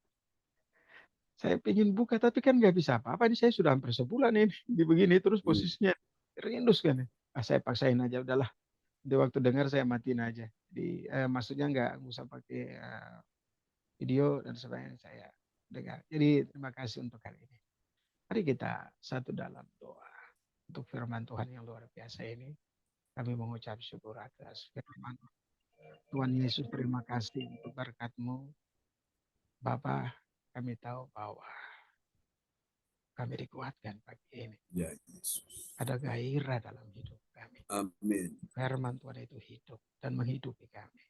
Saya pengen buka tapi kan nggak bisa apa-apa. Ini saya sudah hampir sebulan ini di begini terus posisinya rindu sekali. Saya paksain aja udahlah. Di waktu dengar saya matiin aja. Maksudnya nggak usah pakai video dan sebagainya saya dengar. Jadi terima kasih untuk kali ini. Mari kita satu dalam doa untuk firman Tuhan yang luar biasa ini. Kami mengucap syukur atas firman Tuhan Yesus. Terima kasih untuk berkat-Mu. Bapa, kami tahu bahwa kami dikuatkan pagi ini. Ya, Yesus. Ada gairah dalam hidup kami. Amin. Firman Tuhan itu hidup dan menghidupi kami.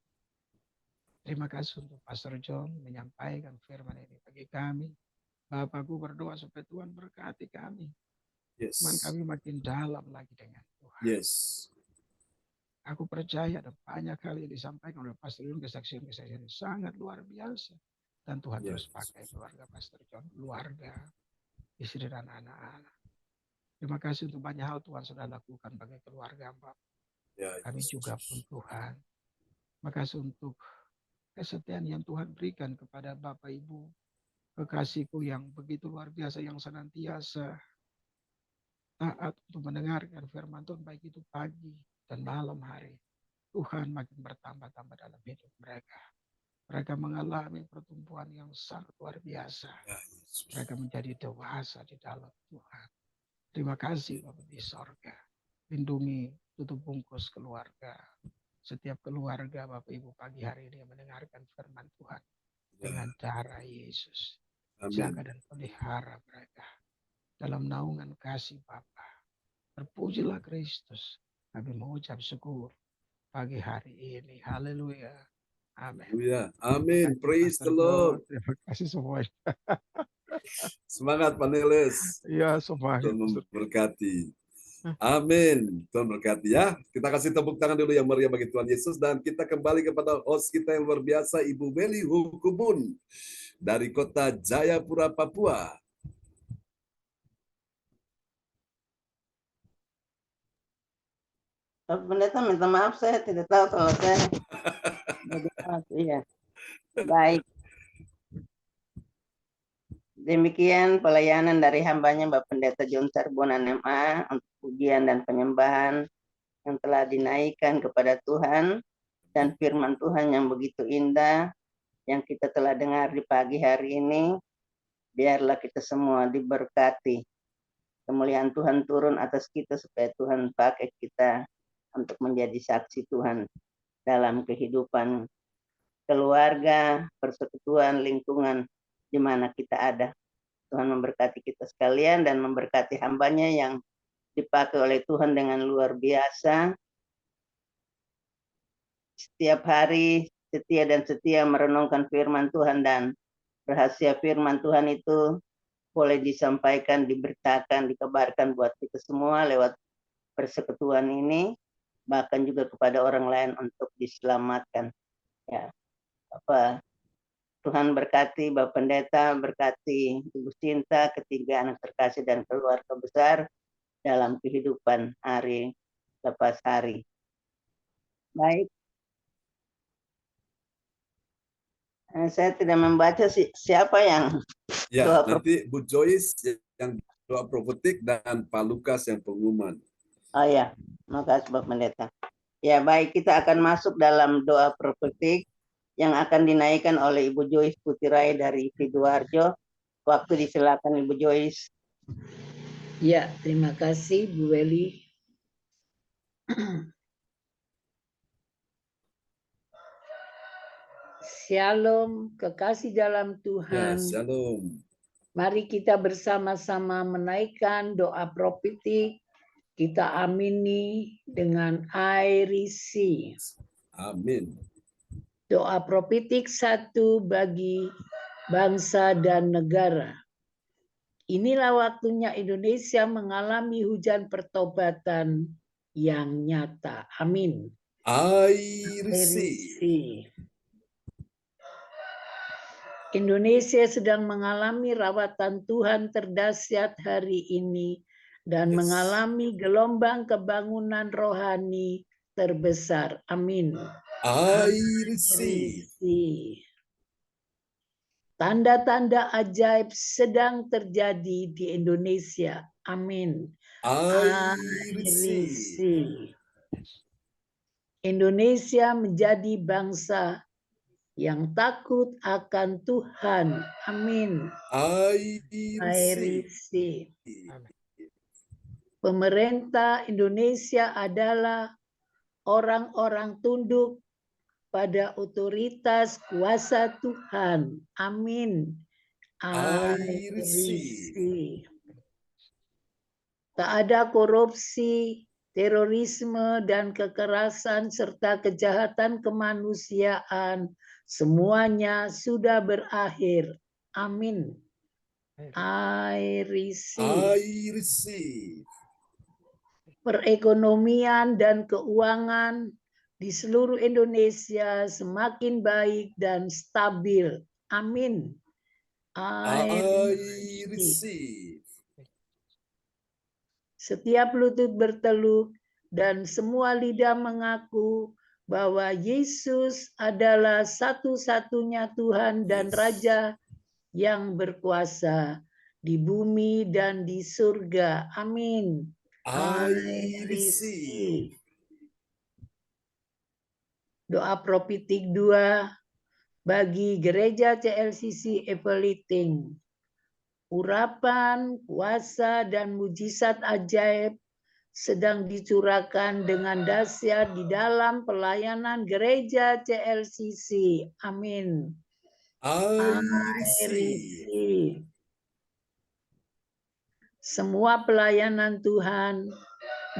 Terima kasih untuk Pastor John menyampaikan firman ini bagi kami. Bapakku berdoa supaya Tuhan berkati kami. Yes. Iman kami makin dalam lagi dengan Tuhan. Yes. Aku percaya ada banyak hal yang disampaikan oleh Pastor Yun, kesaksian-kesaksian sangat luar biasa. Dan Tuhan terus pakai keluarga Pastor John, keluarga, istri dan anak-anak. Terima kasih untuk banyak hal Tuhan sudah lakukan bagi keluarga Bapak. Kami juga pun Tuhan. Terima kasih untuk kesetiaan yang Tuhan berikan kepada Bapak Ibu. Kekasihku yang begitu luar biasa, yang senantiasa taat untuk mendengarkan firman Tuhan, baik itu pagi dan malam hari. Tuhan makin bertambah-tambah dalam hidup mereka. Mereka mengalami pertumbuhan yang sangat luar biasa. Mereka menjadi dewasa di dalam Tuhan. Terima kasih Bapak di sorga. Lindungi, tutup bungkus keluarga. Setiap keluarga Bapak Ibu pagi hari ini yang mendengarkan firman Tuhan. Dengan darah Yesus. Jaga dan pelihara mereka. Dalam naungan kasih Bapa. Terpujilah Kristus. Kami mengucap syukur pagi hari ini. Haleluya. Amin. Amin. Praise the Lord. Terima kasih semuanya. Semangat panelis. Ya, semangat. Tuhan memberkati. Amin. Tuhan berkati ya. Kita kasih tepuk tangan dulu yang meriah bagi Tuhan Yesus. Dan kita kembali kepada host kita yang luar biasa, Ibu Meli Hukubun. Dari kota Jayapura, Papua. Pendeta minta maaf, saya tidak tahu kalau saya iya. Baik. Demikian pelayanan dari hambanya Bapak Pendeta John Sarbonan MA untuk pujian dan penyembahan yang telah dinaikkan kepada Tuhan dan firman Tuhan yang begitu indah yang kita telah dengar di pagi hari ini. Biarlah kita semua diberkati. Kemuliaan Tuhan turun atas kita supaya Tuhan pakai kita untuk menjadi saksi Tuhan dalam kehidupan keluarga, persekutuan, lingkungan di mana kita ada. Tuhan memberkati kita sekalian dan memberkati hambanya yang dipakai oleh Tuhan dengan luar biasa. Setiap hari setia merenungkan firman Tuhan, dan rahasia firman Tuhan itu boleh disampaikan, diberitakan, dikabarkan buat kita semua lewat persekutuan ini, bahkan juga kepada orang lain untuk diselamatkan. Ya, Tuhan berkati Bapak Pendeta, berkati Ibu Sinta, ketiga anak terkasih dan keluarga besar dalam kehidupan hari lepas hari. Baik. Saya tidak membaca siapa yang nanti Bu Joyce yang doa profetik dan Pak Lukas yang pengumuman. Oh ya, makasih Bapak Pendeta. Ya baik, kita akan masuk dalam doa profetik yang akan dinaikkan oleh Ibu Joyce Putirai dari Sidoarjo. Waktu disilakan Ibu Joyce. Ya, terima kasih Bu Weli. Shalom, kekasih dalam Tuhan. Ya, shalom. Mari kita bersama-sama menaikkan doa profetik. Kita amini dengan air isi. Amin. Doa profetik 1 bagi bangsa dan negara. Inilah waktunya Indonesia mengalami hujan pertobatan yang nyata. Amin. Air isi. Indonesia sedang mengalami rawatan Tuhan terdahsyat hari ini dan mengalami gelombang kebangunan rohani terbesar. Amin. Air isi. Tanda-tanda ajaib sedang terjadi di Indonesia. Amin. Air isi. Indonesia menjadi bangsa yang takut akan Tuhan. Amin. Air isi. Pemerintah Indonesia adalah orang-orang tunduk pada otoritas kuasa Tuhan. Amin. Air isi. Tak ada korupsi, terorisme, dan kekerasan serta kejahatan kemanusiaan. Semuanya sudah berakhir. Amin. I receive. I receive. Perekonomian dan keuangan di seluruh Indonesia semakin baik dan stabil. Amin. I receive. Receive. Setiap lutut berteluk dan semua lidah mengaku bahwa Yesus adalah satu-satunya Tuhan dan Yes. Raja yang berkuasa di bumi dan di surga. Amin. I receive. Doa Propitik 2 bagi Gereja CLCC Eveliting. Urapan, kuasa, dan mujizat ajaib sedang dicurahkan dengan dahsyat di dalam pelayanan Gereja CLCC. Amin. I receive. receive. Semua pelayanan Tuhan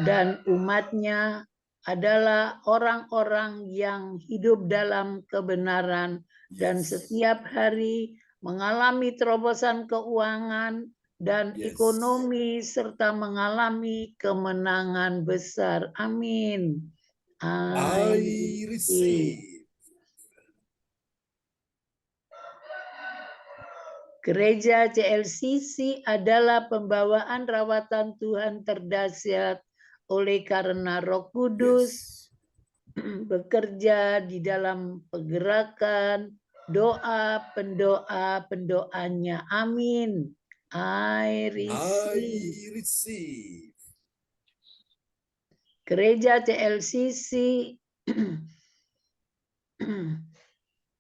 dan umatnya adalah orang-orang yang hidup dalam kebenaran dan setiap hari mengalami terobosan keuangan dan Yes. ekonomi serta mengalami kemenangan besar. Amin. I receive. Gereja CLCC adalah pembawaan rawatan Tuhan terdahsyat oleh karena Roh Kudus bekerja di dalam pergerakan doa pendoanya. Amin. I receive. Gereja CLCC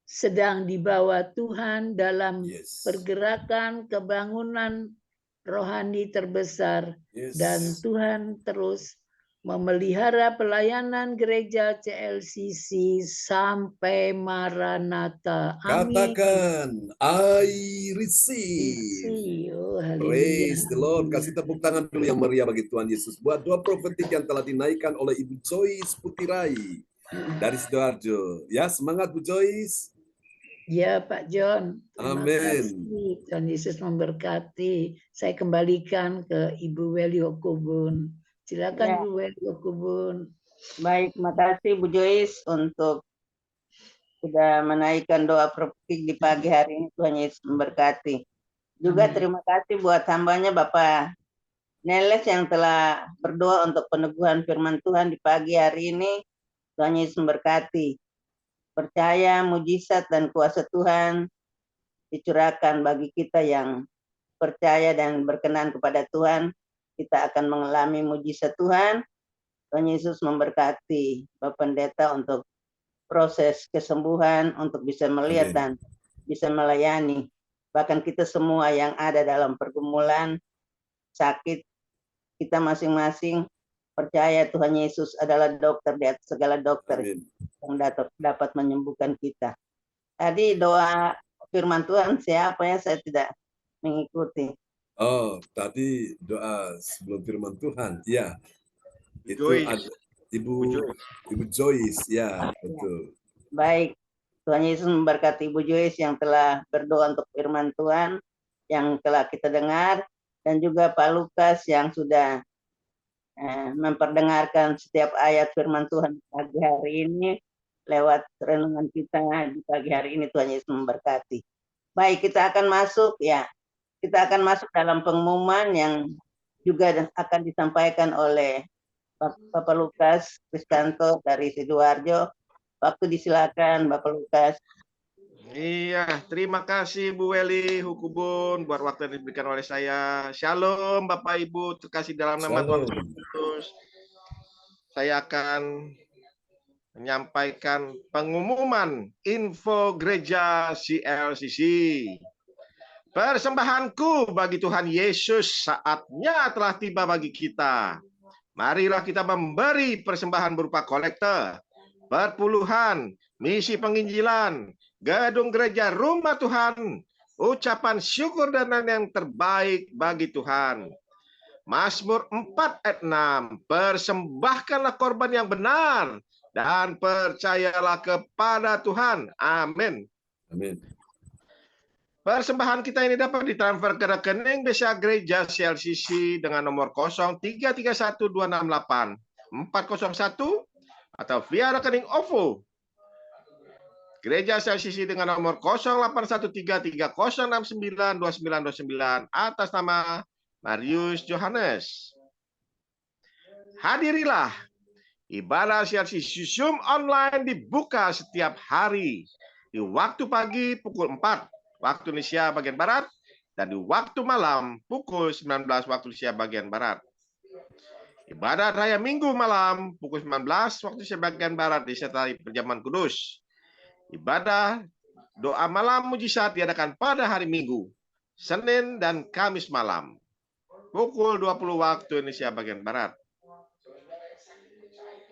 sedang dibawa Tuhan dalam pergerakan kebangunan rohani terbesar dan Tuhan terus memelihara pelayanan gereja CLCC sampai Maranatha. Amin. Katakan, I receive. Oh, Praise the Lord. Kasih tepuk tangan dulu yang meriah bagi Tuhan Yesus. Buat doa profetik yang telah dinaikkan oleh Ibu Joyce Putirai dari Sidoarjo. Ya, semangat Bu Joyce. Ya Pak John, terima Amin. kasih. Tuhan Yesus memberkati. Saya kembalikan ke Ibu Weli Hokubun. Silakan Ya. Bu Weli Hokubun. Baik, terima kasih Bu Joyce untuk sudah menaikkan doa profetik di pagi hari ini. Tuhan Yesus memberkati. Juga terima kasih buat hambanya Bapak Neles yang telah berdoa untuk peneguhan firman Tuhan di pagi hari ini. Tuhan Yesus memberkati. Percaya mujizat dan kuasa Tuhan dicurahkan bagi kita yang percaya dan berkenan kepada Tuhan. Kita akan mengalami mujizat Tuhan. Tuhan Yesus memberkati Bapak Pendeta untuk proses kesembuhan, untuk bisa melihat dan bisa melayani. Bahkan kita semua yang ada dalam pergumulan sakit, kita masing-masing percaya Tuhan Yesus adalah dokter di atas segala dokter. Amin. Yang dapat menyembuhkan kita. Tadi doa firman Tuhan siapa ya, saya tidak mengikuti. Oh, tadi doa sebelum firman Tuhan. Ya. Itu Joyce. ada Ibu Joyce, ya, betul. Baik. Tuhan Yesus memberkati Ibu Joyce yang telah berdoa untuk firman Tuhan yang telah kita dengar, dan juga Pak Lukas yang sudah memperdengarkan setiap ayat firman Tuhan pagi hari ini lewat renungan kita di pagi hari ini. Tuhan Yesus memberkati. Baik, kita akan masuk dalam pengumuman yang juga akan disampaikan oleh Bapak Lukas Kristanto dari Sidoarjo. Waktu disilakan Bapak Lukas. Iya, terima kasih Bu Weli Hukubun buat waktu yang diberikan oleh saya. Shalom Bapak Ibu, terkasih dalam nama Tuhan Yesus. Saya akan menyampaikan pengumuman info gereja CLCC. Persembahanku bagi Tuhan Yesus saatnya telah tiba bagi kita. Marilah kita memberi persembahan berupa kolekte, perpuluhan, misi penginjilan, gedung gereja rumah Tuhan, ucapan syukur dan yang terbaik bagi Tuhan. Mazmur 4 ayat 6, persembahkanlah korban yang benar dan percayalah kepada Tuhan. Amin. Amin. Persembahan kita ini dapat ditransfer ke rekening BCA Gereja CLCC dengan nomor 0331268401 atau via rekening OVO Gereja CLCC dengan nomor 081330692929 atas nama Marius Johannes. Hadirilah, ibadah CLCC Zoom online dibuka setiap hari di waktu pagi pukul 4 waktu Indonesia bagian Barat dan di waktu malam pukul 19 waktu Indonesia bagian Barat. Ibadah raya Minggu malam pukul 19 waktu Indonesia bagian Barat disertai perjamuan kudus. Ibadah doa malam mujizat diadakan pada hari Minggu, Senin dan Kamis malam pukul 20 waktu Indonesia bagian Barat.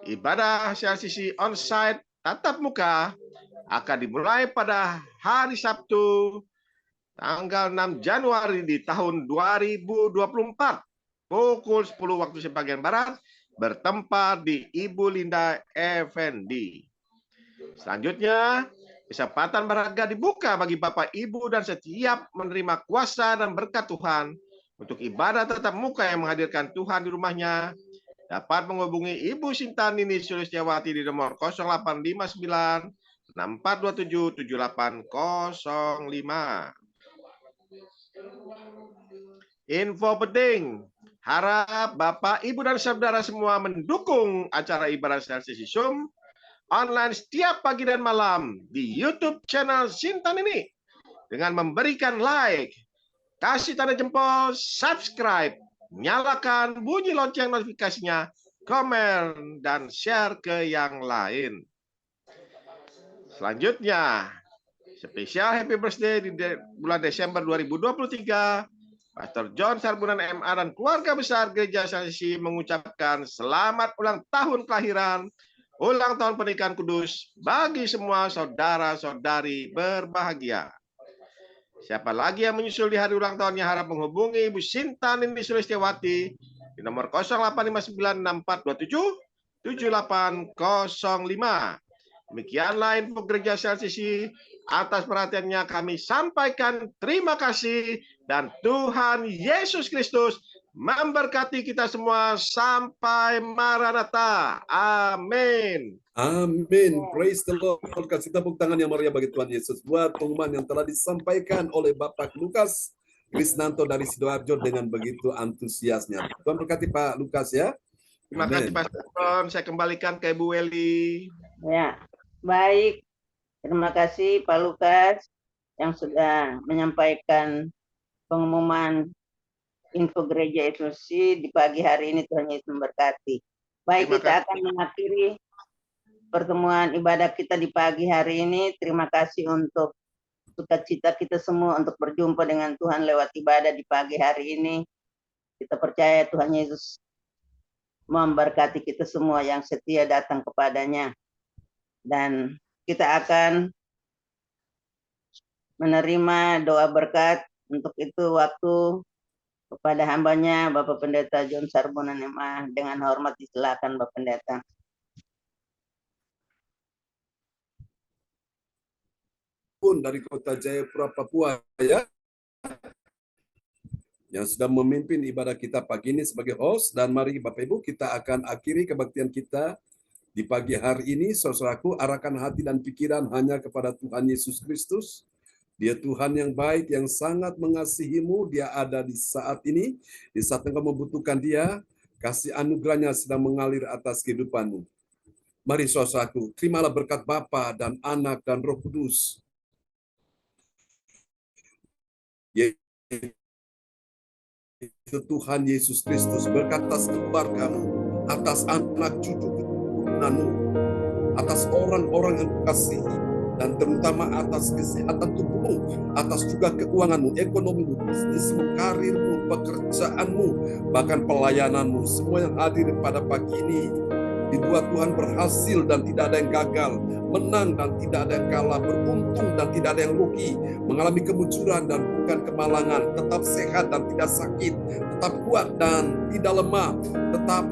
Ibadah CLCC onsite tatap muka akan dimulai pada hari Sabtu tanggal 6 Januari di tahun 2024 pukul 10 waktu sebagian Barat bertempat di Ibu Linda Effendi. Selanjutnya, kesempatan berharga dibuka bagi Bapak Ibu dan setiap menerima kuasa dan berkat Tuhan untuk ibadah tatap muka yang menghadirkan Tuhan di rumahnya dapat menghubungi Ibu Sinta Nini Sulistiawati di nomor 0859 6427 7805. Info penting, harap Bapak, Ibu, dan saudara semua mendukung acara ibadah CLCC Zoom online setiap pagi dan malam di YouTube channel Sinta Nini dengan memberikan like, kasih tanda jempol, subscribe, nyalakan bunyi lonceng notifikasinya, komen, dan share ke yang lain. Selanjutnya, spesial happy birthday di bulan Desember 2023, Pastor John Sarbunan MA dan keluarga besar Gereja CLCC mengucapkan selamat ulang tahun kelahiran, ulang tahun pernikahan kudus bagi semua saudara-saudari berbahagia. Siapa lagi yang menyusul di hari ulang tahunnya harap menghubungi Ibu Sinta Nini Sulistiawati di nomor 085964277805. Demikianlah info Gereja CLCC. Atas perhatiannya kami sampaikan terima kasih dan Tuhan Yesus Kristus memberkati kita semua sampai Maranatha. Amin. Amin. Praise the Lord. Kasih tepuk tangan yang meriah bagi Tuhan Yesus buat pengumuman yang telah disampaikan oleh Bapak Lukas Krisnanto dari Sidoarjo dengan begitu antusiasnya. Tuhan berkati Pak Lukas ya. Terima kasih Pak Stefan. Saya kembalikan ke Ibu Weli. Ya, baik. Terima kasih Pak Lukas yang sudah menyampaikan pengumuman info gereja SOC di pagi hari ini. Tuhan Yesus memberkati. Baik, kita akan mengakhiri pertemuan ibadah kita di pagi hari ini. Terima kasih untuk sukacita kita semua untuk berjumpa dengan Tuhan lewat ibadah di pagi hari ini. Kita percaya Tuhan Yesus memberkati kita semua yang setia datang kepadanya. Dan kita akan menerima doa berkat. Untuk itu waktu kepada hambanya Bapak Pendeta John Sarbunan MA, dengan hormat disilakan Bapak Pendeta. Pun dari Kota Jayapura, Papua ya, yang sudah memimpin ibadah kita pagi ini sebagai host. Dan mari Bapak Ibu, kita akan akhiri kebaktian kita di pagi hari ini. Saudaraku, arahkan hati dan pikiran hanya kepada Tuhan Yesus Kristus. Dia Tuhan yang baik, yang sangat mengasihimu. Dia ada di saat ini, di saat engkau membutuhkan Dia. Kasih anugerahnya sedang mengalir atas kehidupanmu. Mari saudaraku, terimalah berkat Bapa dan Anak dan Roh Kudus. Yaitu Tuhan Yesus Kristus, berkat atas keluargamu, atas anak cucu keturunanmu, atas orang-orang yang kasihi, dan terutama atas kesehatan tubuhmu, atas juga keuanganmu, ekonomimu, bisnismu, karirmu, pekerjaanmu, bahkan pelayananmu. Semua yang hadir pada pagi ini dibuat Tuhan berhasil dan tidak ada yang gagal, menang dan tidak ada yang kalah, beruntung dan tidak ada yang rugi, mengalami kemunculan dan bukan kemalangan, tetap sehat dan tidak sakit, tetap kuat dan tidak lemah, tetap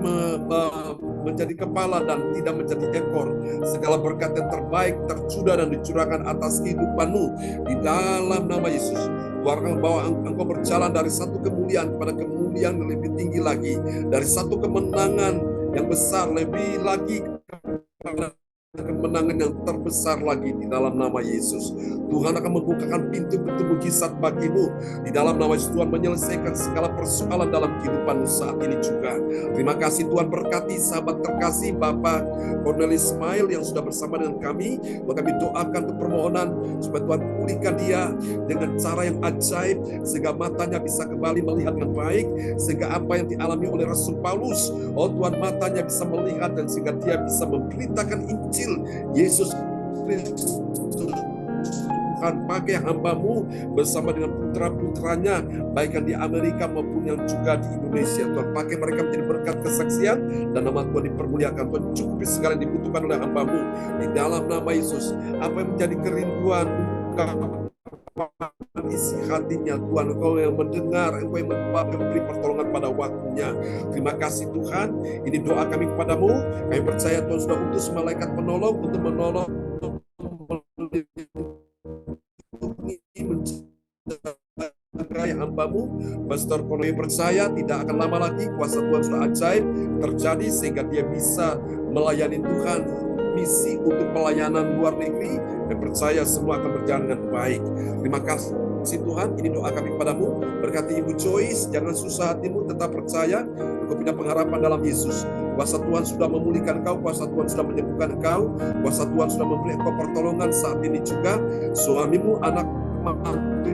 menjadi kepala dan tidak menjadi ekor. Segala berkat yang terbaik tercurah dan dicurahkan atas kehidupanmu di dalam nama Yesus. Tuhan akan membawa engkau berjalan dari satu kemuliaan kepada kemuliaan yang lebih tinggi lagi, dari satu kemenangan yang besar lebih lagi kepada kemenangan yang terbesar lagi di dalam nama Yesus. Tuhan akan membukakan pintu-pintu mujizat bagimu di dalam nama Yesus. Tuhan menyelesaikan segala persoalan dalam kehidupanmu saat ini juga. Terima kasih Tuhan, berkati sahabat terkasih Bapak Cornelis Ismail yang sudah bersama dengan kami. Kami doakan untuk permohonan supaya Tuhan pulihkan dia dengan cara yang ajaib, sehingga matanya bisa kembali melihat dengan baik, sehingga apa yang dialami oleh Rasul Paulus, oh Tuhan, matanya bisa melihat dan sehingga dia bisa memberitakan Injil Yesus Kristus. Tuhan, pakai hamba-Mu bersama dengan putra-putranya, baik yang di Amerika maupun yang juga di Indonesia. Tuhan, pakai mereka menjadi berkat kesaksian dan nama Tuhan dipermuliakan. Tuhan, cukupi segala yang dibutuhkan oleh hamba-Mu di dalam nama Yesus. Apa yang menjadi kerinduan isi hatinya, Tuhan, Engkau yang mendengar, Engkau yang memberi pertolongan pada waktunya. Terima kasih Tuhan. Ini doa kami kepadamu. Kami percaya Tuhan sudah utus malaikat penolong untuk menolong hamba-Mu. Pastor Cornelis percaya tidak akan lama lagi kuasa Tuhan sudah ajaib terjadi sehingga dia bisa melayani Tuhan, misi untuk pelayanan luar negeri. Dan percaya semua akan berjalan dengan baik. Terima kasih Tuhan, ini doa kami kepadamu. Berkati Ibu Joyce, jangan susah hatimu, tetap percaya, engkau punya pengharapan dalam Yesus. Kuasa Tuhan sudah memulihkan kau, kuasa Tuhan sudah menyembuhkan kau, kuasa Tuhan sudah memberi engkau pertolongan saat ini juga. Suamimu, anak,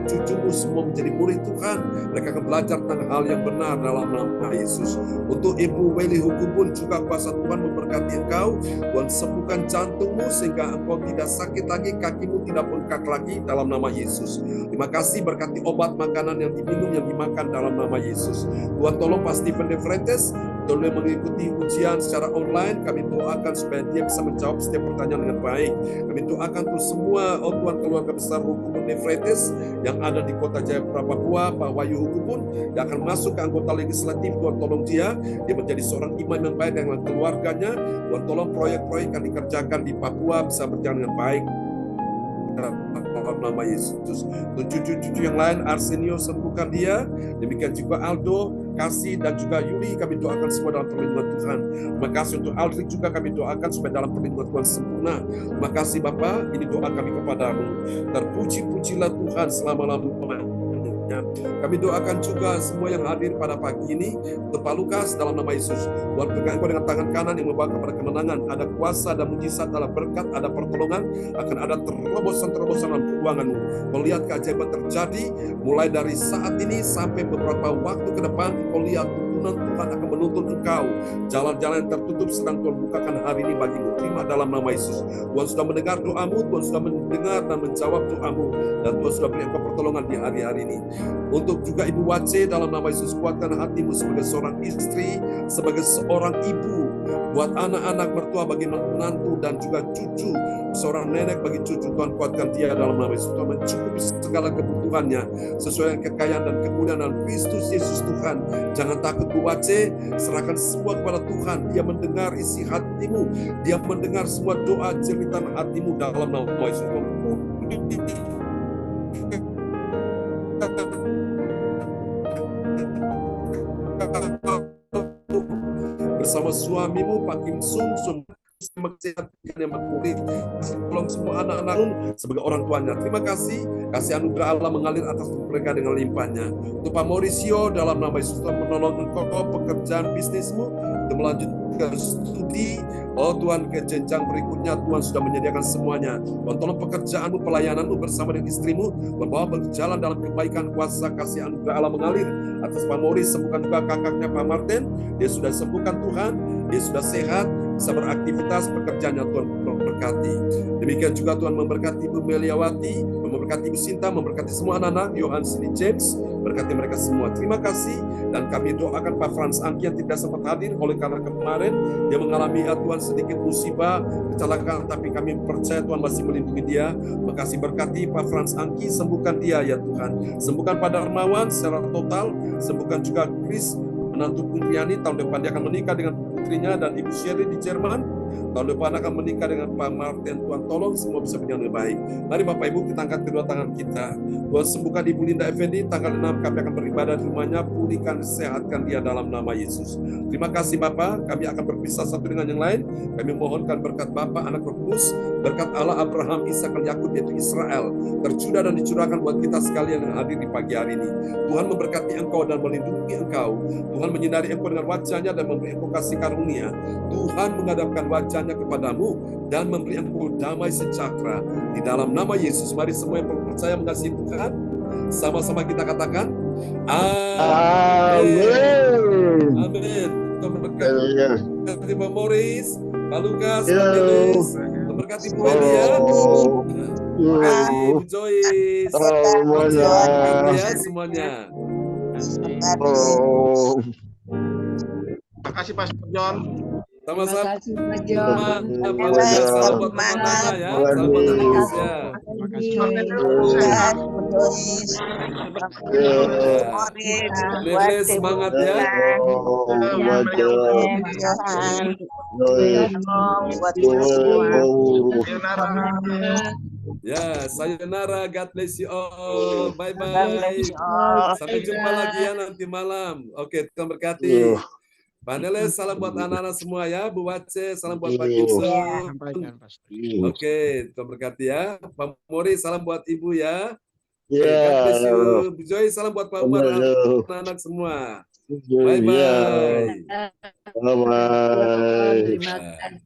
cucumu semua menjadi murid Tuhan. Mereka akan belajar tentang hal yang benar dalam nama Yesus. Untuk Ibu Weli Hukubun juga kuasa Tuhan memberkati engkau. Tuhan sembuhkan jantungmu sehingga engkau tidak sakit lagi, kakimu tidak bengkak lagi dalam nama Yesus. Terima kasih, berkati obat makanan yang diminum, yang dimakan dalam nama Yesus. Tuhan tolong Pak Stephen De Freitas boleh mengikuti ujian secara online. Kami doakan supaya dia bisa menjawab setiap pertanyaan dengan baik. Kami doakan untuk semua, oh Tuhan, keluarga besar Hukubun De Freitas yang ada di kota Jayapura, Papua, Pak Wahyu Hukubun yang akan masuk ke anggota legislatif. Tuhan tolong dia menjadi seorang imam yang baik dengan keluarganya. Tuhan tolong proyek-proyek yang dikerjakan di Papua bisa berjalan dengan baik dalam nama Yesus. Untuk cucu-cucu yang lain, Arsenio sembuhkan dia. Demikian juga Aldo, Kasih, dan juga Yuli, kami doakan semua dalam perlindungan Tuhan. Terima kasih untuk Aldrich juga kami doakan supaya dalam perlindungan Tuhan sempurna. Terima kasih Bapa, ini doa kami kepadamu. Terpuji-pujilah Tuhan selama-lamanya. Kami doakan juga semua yang hadir pada pagi ini untuk Pak Lukas dalam nama Yesus. Tuhan pegang engkau dengan tangan kanan yang membawa kepada kemenangan. Ada kuasa, ada mujizat, ada berkat, ada pertolongan. Akan ada terobosan-terobosan dalam keuanganmu. Kau lihat keajaiban terjadi mulai dari saat ini sampai beberapa waktu ke depan. Kau lihat tuntunan Tuhan akan menuntun engkau. Jalan-jalan yang tertutup sedang Tuhan bukakan hari ini bagimu. Terima dalam nama Yesus. Tuhan sudah mendengar doamu, Tuhan sudah mendengar dan menjawab doamu, dan Tuhan sudah beri engkau pertolongan di hari-hari ini. Untuk juga Ibu Wace, dalam nama Yesus, kuatkan hatimu sebagai seorang istri, sebagai seorang ibu, buat anak-anak, mertua bagi menantu dan juga cucu, seorang nenek bagi cucu. Tuhan kuatkan dia dalam nama Yesus. Tuhan mencukupi segala kebutuhannya sesuai dengan kekayaan dan kemuliaan dalam Kristus Yesus Tuhan. Jangan takut Bu Wace, serahkan semua kepada Tuhan. Dia mendengar isi hatimu, dia mendengar semua doa jeritan hatimu dalam nama Yesus. Bersama suamimu Pak Kim Sung Sun yang memulih, tolong semua anak-anak sebagai orang tuanya. Terima kasih, kasih anugerah Allah mengalir atas mereka dengan limpahnya. Untuk Pak Mauricio, dalam nama Yesus, Tuhan menolong engkau pekerjaan bisnismu untuk melanjutkan studi. Oh Tuhan, ke jenjang berikutnya Tuhan sudah menyediakan semuanya. Tuhan tolong pekerjaanmu, pelayananmu bersama dengan istrimu, membawa berjalan dalam kebaikan, kuasa kasih anugerah Allah mengalir atas Pak Maurice. Sembuhkan juga kakaknya Pak Martin, dia sudah sembuhkan Tuhan, dia sudah sehat, bisa beraktivitas, pekerjaannya Tuhan memberkati. Demikian juga Tuhan memberkati Ibu Meliawati, memberkati Ibu Sinta, memberkati semua anak-anak, Yohan Sini James, berkati mereka semua. Terima kasih, dan kami doakan Pak Frans Angki yang tidak sempat hadir oleh karena kemarin dia mengalami Tuhan sedikit musibah, kecelakaan, tapi kami percaya Tuhan masih melindungi dia. Makasih, berkati Pak Frans Angki, sembuhkan dia ya Tuhan. Sembuhkan Pak Darmawan secara total, sembuhkan juga Chris, menantu Pungriani, tahun depan dia akan menikah dengan putrinya dan Ibu Sherry di Jerman. Tahun depan akan menikah dengan Pak Martin. Tuhan tolong semua bisa berjalan dengan baik. Mari Bapak Ibu kita angkat kedua tangan kita. Tuhan sembuhkan Ibu Linda Effendi. Tanggal 6 kami akan beribadah di rumahnya. Pulihkan, sehatkan dia dalam nama Yesus. Terima kasih Bapak. Kami akan berpisah satu dengan yang lain. Kami mohonkan berkat Bapa, Anak, Roh Kudus, berkat Allah Abraham, Ishak, dan Yakub yaitu Israel tercurah dan dicurahkan buat kita sekalian yang hadir di pagi hari ini. Tuhan memberkati engkau dan melindungi engkau. Tuhan menyinari engkau dengan wajahnya dan memberi engkau kasih karunia. Tuhan menghadapkan wajahnya kepadamu dan memberi engkau damai sejahtera. Di dalam nama Yesus, mari semua yang percaya mengasihi Tuhan, sama-sama kita katakan, Amin. Amin. Tuhan memberkati Pak Morris, Pak Lukas, Pak Delis, memberkati Bu Eli ya. Bu Joyce, ya semuanya. Terima kasih Pastor John. Sama-sama. kasih Pak John. Salam buat teman-teman ya. Salam buat Indonesia. Lele semangat ya. Ya, sayonara, God bless you all. Bye-bye. Sampai jumpa lagi ya nanti malam. Oke, Tuhan berkati. Pak Neles, salam buat anak-anak semua ya. Bu Wace, salam buat Pak Gibson. Oke, Tuhan berkati ya. Pak Mori, salam buat Ibu ya. God bless you. Bu Joy, salam buat Pak Umar, anak-anak semua. Bye-bye. Bye-bye. Terima kasih.